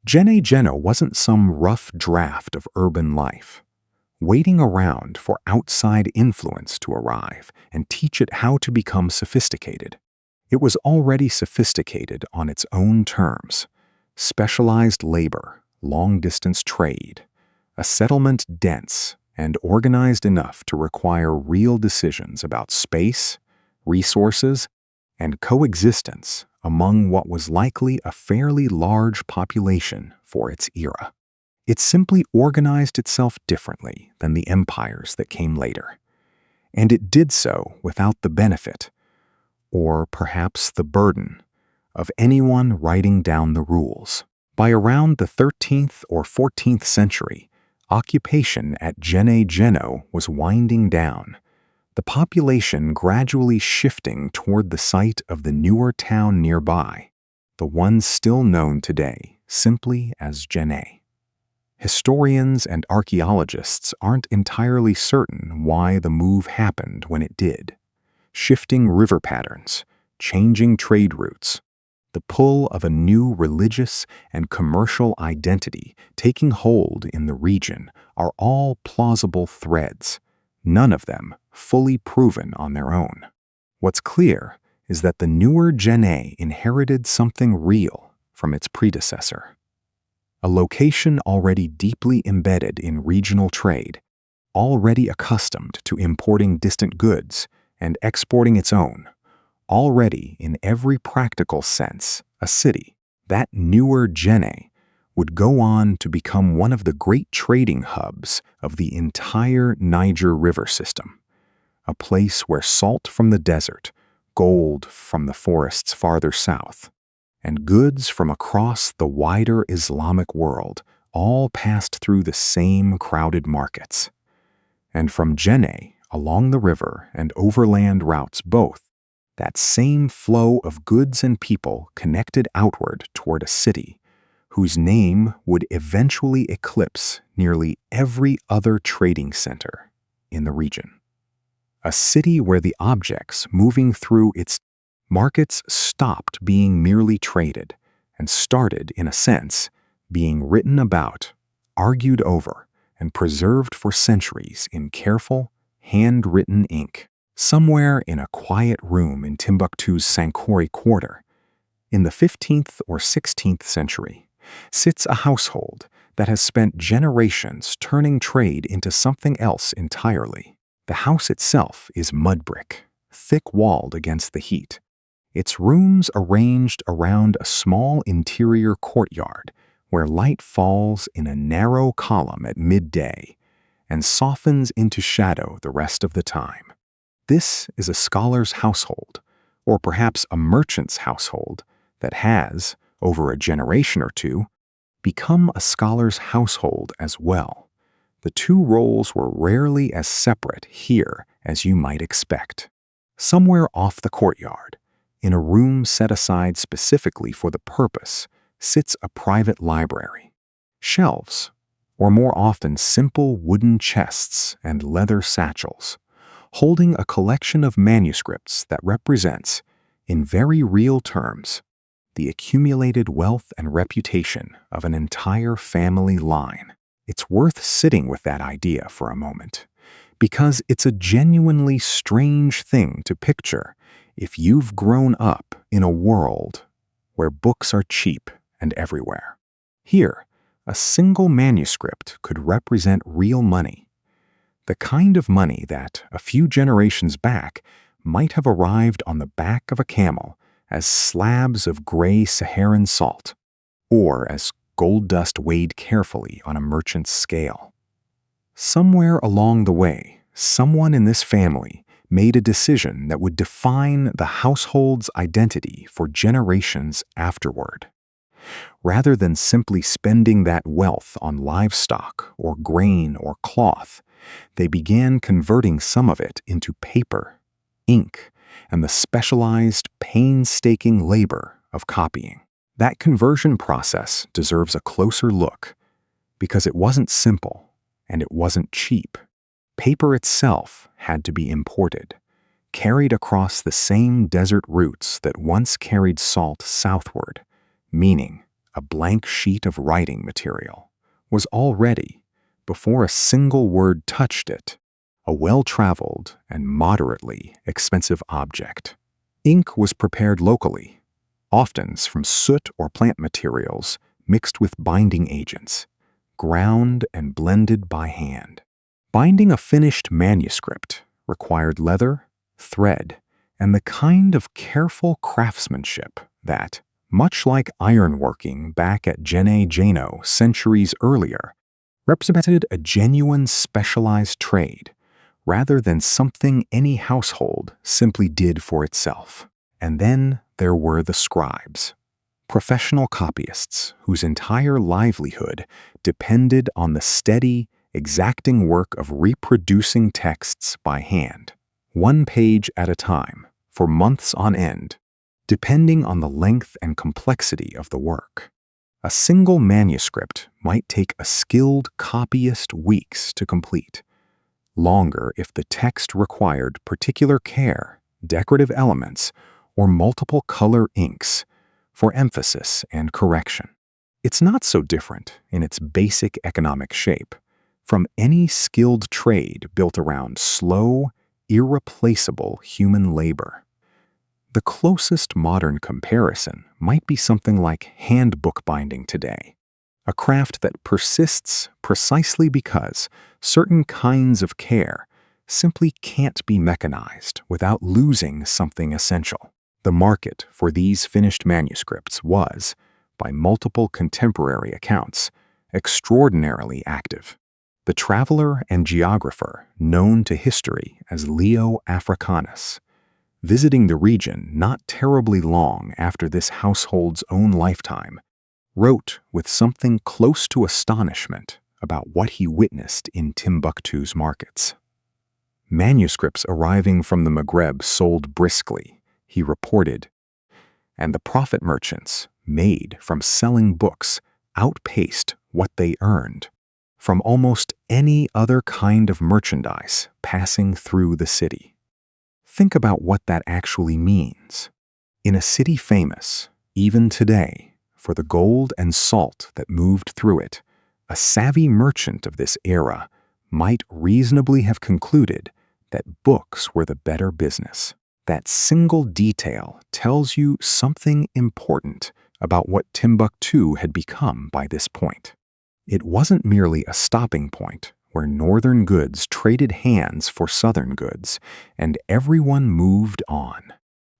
Djenné-Djeno wasn't some rough draft of urban life, waiting around for outside influence to arrive and teach it how to become sophisticated. It was already sophisticated on its own terms: specialized labor, long-distance trade, a settlement dense and organized enough to require real decisions about space, resources, and coexistence among what was likely a fairly large population for its era. It simply organized itself differently than the empires that came later, and it did so without the benefit, or perhaps the burden, of anyone writing down the rules. By around the 13th or 14th century, occupation at Djenné-Djeno was winding down, the population gradually shifting toward the site of the newer town nearby, the one still known today simply as Djenné. Historians and archaeologists aren't entirely certain why the move happened when it did. Shifting river patterns, changing trade routes, the pull of a new religious and commercial identity taking hold in the region are all plausible threads, none of them fully proven on their own. What's clear is that the newer Djenné inherited something real from its predecessor. A location already deeply embedded in regional trade, already accustomed to importing distant goods and exporting its own, already in every practical sense a city. That newer Djenné would go on to become one of the great trading hubs of the entire Niger River system, a place where salt from the desert, gold from the forests farther south, and goods from across the wider Islamic world all passed through the same crowded markets. And from Djenné along the river and overland routes both, that same flow of goods and people connected outward toward a city whose name would eventually eclipse nearly every other trading center in the region. A city where the objects moving through its markets stopped being merely traded and started, in a sense, being written about, argued over, and preserved for centuries in careful, handwritten ink. Somewhere in a quiet room in Timbuktu's Sankore quarter, in the 15th or 16th century, sits a household that has spent generations turning trade into something else entirely. The house itself is mud brick, thick-walled against the heat, its rooms arranged around a small interior courtyard where light falls in a narrow column at midday and softens into shadow the rest of the time. This is a scholar's household, or perhaps a merchant's household, that has, over a generation or two, become a scholar's household as well. The two roles were rarely as separate here as you might expect. Somewhere off the courtyard, in a room set aside specifically for the purpose, sits a private library. Shelves, or more often simple wooden chests and leather satchels, holding a collection of manuscripts that represents, in very real terms, the accumulated wealth and reputation of an entire family line. It's worth sitting with that idea for a moment, because it's a genuinely strange thing to picture if you've grown up in a world where books are cheap and everywhere. Here, a single manuscript could represent real money, the kind of money that, a few generations back, might have arrived on the back of a camel as slabs of gray Saharan salt, or as gold dust weighed carefully on a merchant's scale. Somewhere along the way, someone in this family made a decision that would define the household's identity for generations afterward. Rather than simply spending that wealth on livestock or grain or cloth, they began converting some of it into paper, ink, and the specialized, painstaking labor of copying. That conversion process deserves a closer look because it wasn't simple and it wasn't cheap. Paper itself had to be imported, carried across the same desert routes that once carried salt southward, meaning a blank sheet of writing material was already, before a single word touched it, a well-traveled and moderately expensive object. Ink was prepared locally, often from soot or plant materials mixed with binding agents, ground and blended by hand. Binding a finished manuscript required leather, thread, and the kind of careful craftsmanship that, much like ironworking back at Djenné-Djeno centuries earlier, represented a genuine specialized trade rather than something any household simply did for itself. And then there were the scribes, professional copyists whose entire livelihood depended on the steady, exacting work of reproducing texts by hand, one page at a time, for months on end, depending on the length and complexity of the work. A single manuscript might take a skilled copyist weeks to complete, longer if the text required particular care, decorative elements, or multiple color inks for emphasis and correction. It's not so different in its basic economic shape from any skilled trade built around slow, irreplaceable human labor. The closest modern comparison might be something like hand bookbinding today, a craft that persists precisely because certain kinds of care simply can't be mechanized without losing something essential. The market for these finished manuscripts was, by multiple contemporary accounts, extraordinarily active. The traveler and geographer known to history as Leo Africanus, visiting the region not terribly long after this household's own lifetime, wrote with something close to astonishment about what he witnessed in Timbuktu's markets. Manuscripts arriving from the Maghreb sold briskly, he reported, and the profit merchants made from selling books outpaced what they earned from almost any other kind of merchandise passing through the city. Think about what that actually means. In a city famous, even today, for the gold and salt that moved through it, a savvy merchant of this era might reasonably have concluded that books were the better business. That single detail tells you something important about what Timbuktu had become by this point. It wasn't merely a stopping point where northern goods traded hands for southern goods and everyone moved on.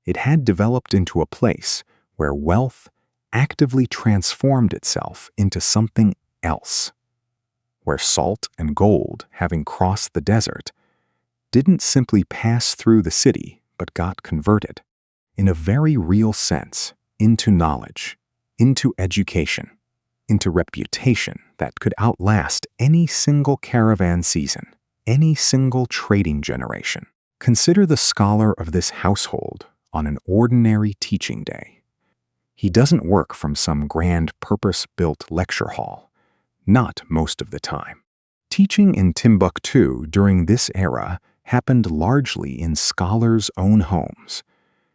It had developed into a place where wealth actively transformed itself into something else, where salt and gold, having crossed the desert, didn't simply pass through the city, but got converted, in a very real sense, into knowledge, into education, into reputation that could outlast any single caravan season, any single trading generation. Consider the scholar of this household on an ordinary teaching day. He doesn't work from some grand purpose-built lecture hall, not most of the time. Teaching in Timbuktu during this era happened largely in scholars' own homes,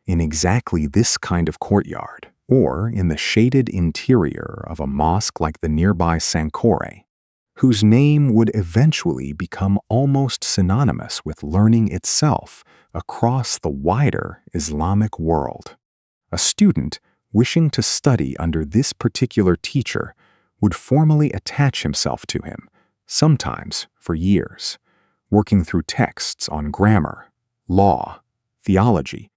in exactly this kind of courtyard, or in the shaded interior of a mosque like the nearby Sankore, whose name would eventually become almost synonymous with learning itself across the wider Islamic world. A student wishing to study under this particular teacher would formally attach himself to him, sometimes for years, working through texts on grammar, law, theology,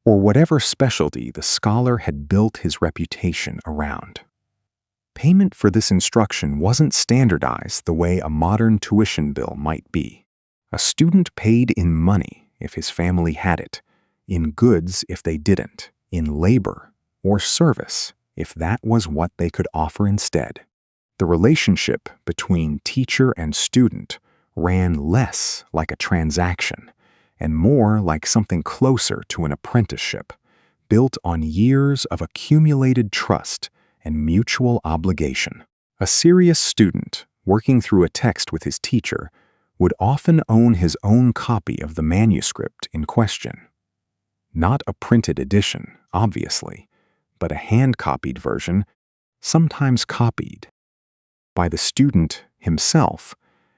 or whatever specialty the scholar had built his reputation around. Payment for this instruction wasn't standardized the way a modern tuition bill might be. A student paid in money if his family had it, in goods if they didn't, in labor or service if that was what they could offer instead. The relationship between teacher and student ran less like a transaction and more like something closer to an apprenticeship, built on years of accumulated trust and mutual obligation. A serious student, working through a text with his teacher, would often own his own copy of the manuscript in question. Not a printed edition, obviously, but a hand-copied version, sometimes copied by the student himself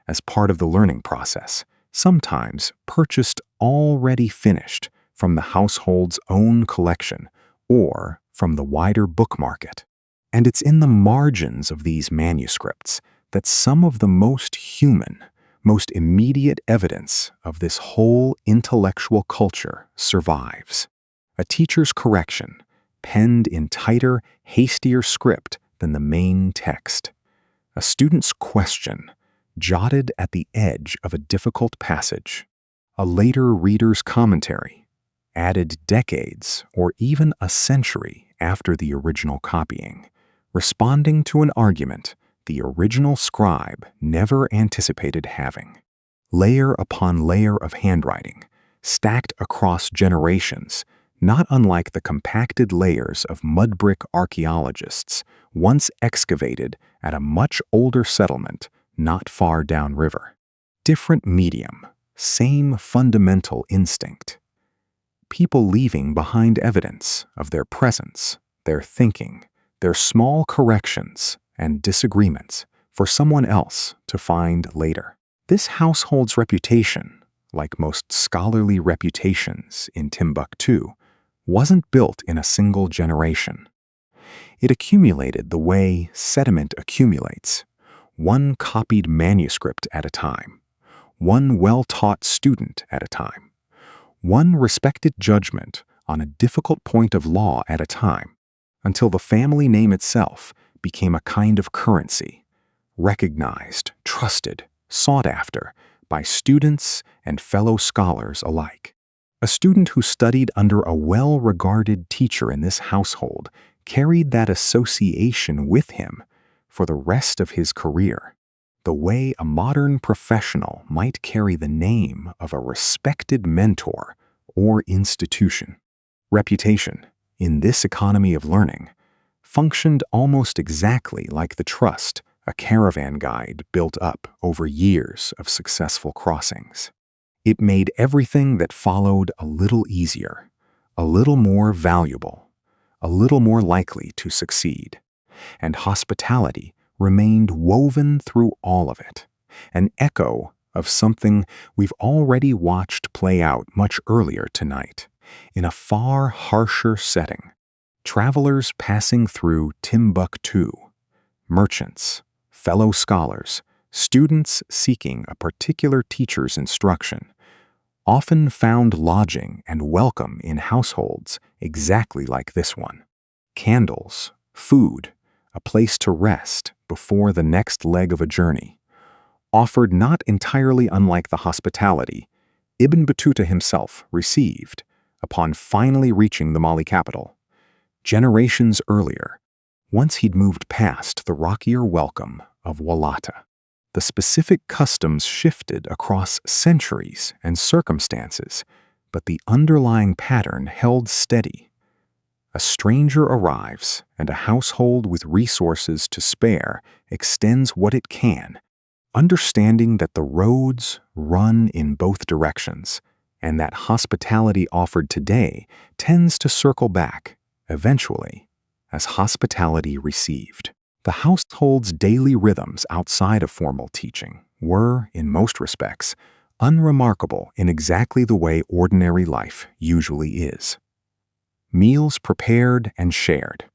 as part of the learning process, sometimes purchased already finished from the household's own collection or from the wider book market. And it's in the margins of these manuscripts that some of the most human, most immediate evidence of this whole intellectual culture survives. A teacher's correction, penned in tighter, hastier script than the main text. A student's question, jotted at the edge of a difficult passage. A later reader's commentary, added decades or even a century after the original copying, responding to an argument the original scribe never anticipated having. Layer upon layer of handwriting, stacked across generations, not unlike the compacted layers of mud brick archaeologists once excavated at a much older settlement not far downriver. Different medium, same fundamental instinct. People leaving behind evidence of their presence, their thinking, their small corrections and disagreements for someone else to find later. This household's reputation, like most scholarly reputations in Timbuktu, wasn't built in a single generation. It accumulated the way sediment accumulates, one copied manuscript at a time, one well-taught student at a time, one respected judgment on a difficult point of law at a time, until the family name itself became a kind of currency, recognized, trusted, sought after by students and fellow scholars alike. A student who studied under a well-regarded teacher in this household carried that association with him for the rest of his career, the way a modern professional might carry the name of a respected mentor or institution. Reputation, in this economy of learning, functioned almost exactly like the trust a caravan guide built up over years of successful crossings. It made everything that followed a little easier, a little more valuable, a little more likely to succeed. And hospitality remained woven through all of it, an echo of something we've already watched play out much earlier tonight, in a far harsher setting. Travelers passing through Timbuktu, merchants, fellow scholars, students seeking a particular teacher's instruction, often found lodging and welcome in households exactly like this one. Candles, food, a place to rest before the next leg of a journey, offered not entirely unlike the hospitality, Ibn Battuta himself received upon finally reaching the Mali capital. Generations earlier, once he'd moved past the rockier welcome of Walata. The specific customs shifted across centuries and circumstances, but the underlying pattern held steady. A stranger arrives, and a household with resources to spare extends what it can, understanding that the roads run in both directions, and that hospitality offered today tends to circle back, eventually, as hospitality received. The household's daily rhythms outside of formal teaching were, in most respects, unremarkable in exactly the way ordinary life usually is. Meals prepared and shared,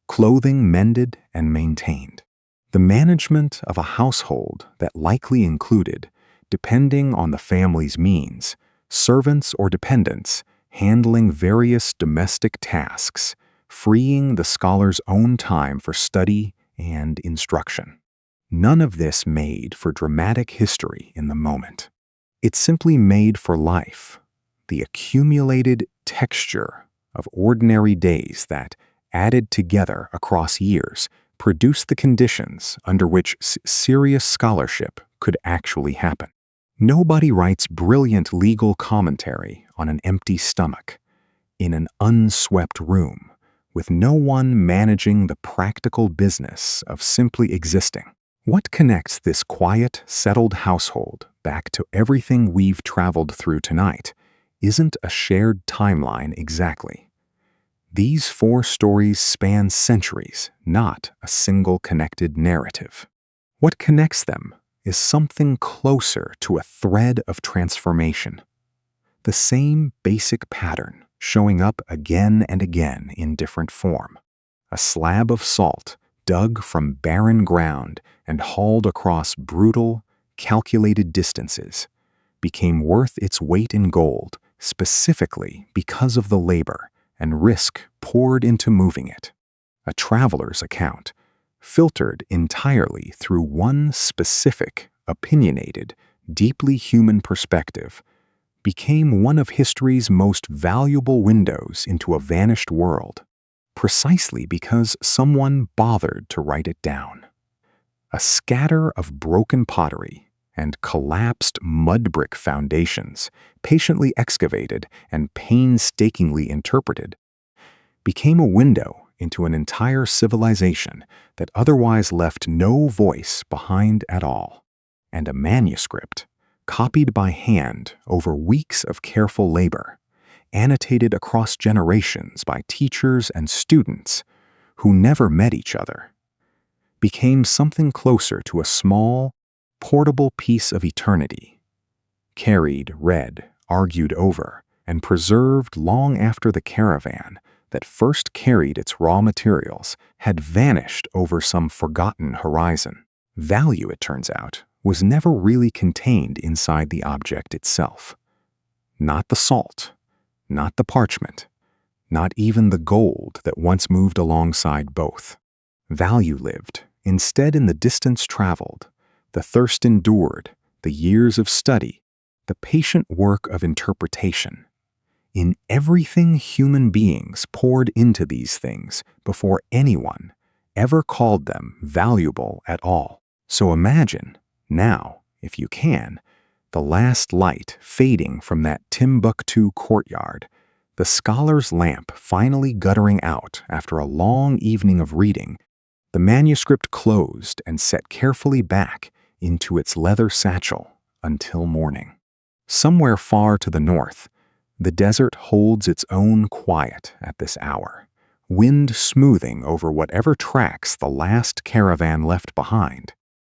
clothing mended and maintained. The management of a household that likely included, depending on the family's means, servants or dependents handling various domestic tasks, freeing the scholar's own time for study and instruction. None of this made for dramatic history in the moment. It simply made for life, the accumulated texture of ordinary days that, added together across years, produced the conditions under which serious scholarship could actually happen. Nobody writes brilliant legal commentary on an empty stomach, in an unswept room, with no one managing the practical business of simply existing. What connects this quiet, settled household back to everything we've traveled through tonight isn't a shared timeline exactly. These four stories span centuries, not a single connected narrative. What connects them is something closer to a thread of transformation. The same basic pattern showing up again and again in different form. A slab of salt dug from barren ground and hauled across brutal, calculated distances became worth its weight in gold specifically because of the labor and risk poured into moving it. A traveler's account, filtered entirely through one specific, opinionated, deeply human perspective, became one of history's most valuable windows into a vanished world, precisely because someone bothered to write it down. A scatter of broken pottery and collapsed mud brick foundations, patiently excavated and painstakingly interpreted, became a window into an entire civilization that otherwise left no voice behind at all, and a manuscript, copied by hand over weeks of careful labor, annotated across generations by teachers and students who never met each other, became something closer to a small, portable piece of eternity, carried, read, argued over, and preserved long after the caravan that first carried its raw materials had vanished over some forgotten horizon. Value, it turns out, was never really contained inside the object itself. Not the salt, not the parchment, not even the gold that once moved alongside both. Value lived, instead, in the distance traveled, the thirst endured, the years of study, the patient work of interpretation, in everything human beings poured into these things before anyone ever called them valuable at all. So imagine, now, if you can, the last light fading from that Timbuktu courtyard, the scholar's lamp finally guttering out after a long evening of reading, the manuscript closed and set carefully back into its leather satchel until morning. Somewhere far to the north, the desert holds its own quiet at this hour, wind smoothing over whatever tracks the last caravan left behind.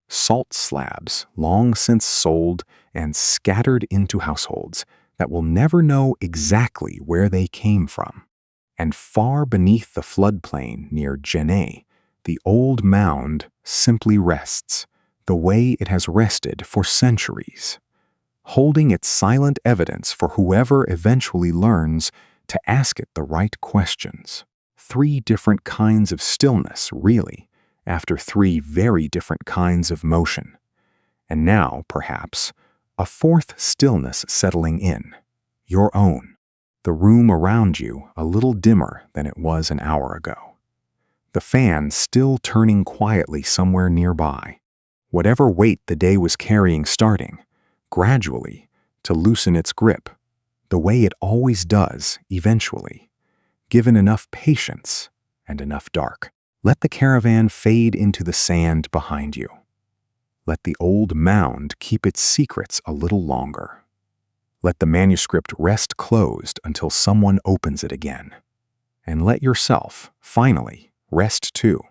Salt slabs long since sold and scattered into households that will never know exactly where they came from. And far beneath the floodplain near Djenné, the old mound simply rests, the way it has rested for centuries, holding its silent evidence for whoever eventually learns to ask it the right questions. 3 different kinds of stillness, really, after 3 very different kinds of motion. And now, perhaps, A fourth stillness settling in, your own. The room around you a little dimmer than it was an hour ago. The fan still turning quietly somewhere nearby. Whatever weight the day was carrying starting, gradually, to loosen its grip, the way it always does eventually, given enough patience and enough dark. Let the caravan fade into the sand behind you. Let the old mound keep its secrets a little longer. Let the manuscript rest closed until someone opens it again. And let yourself, finally, rest too.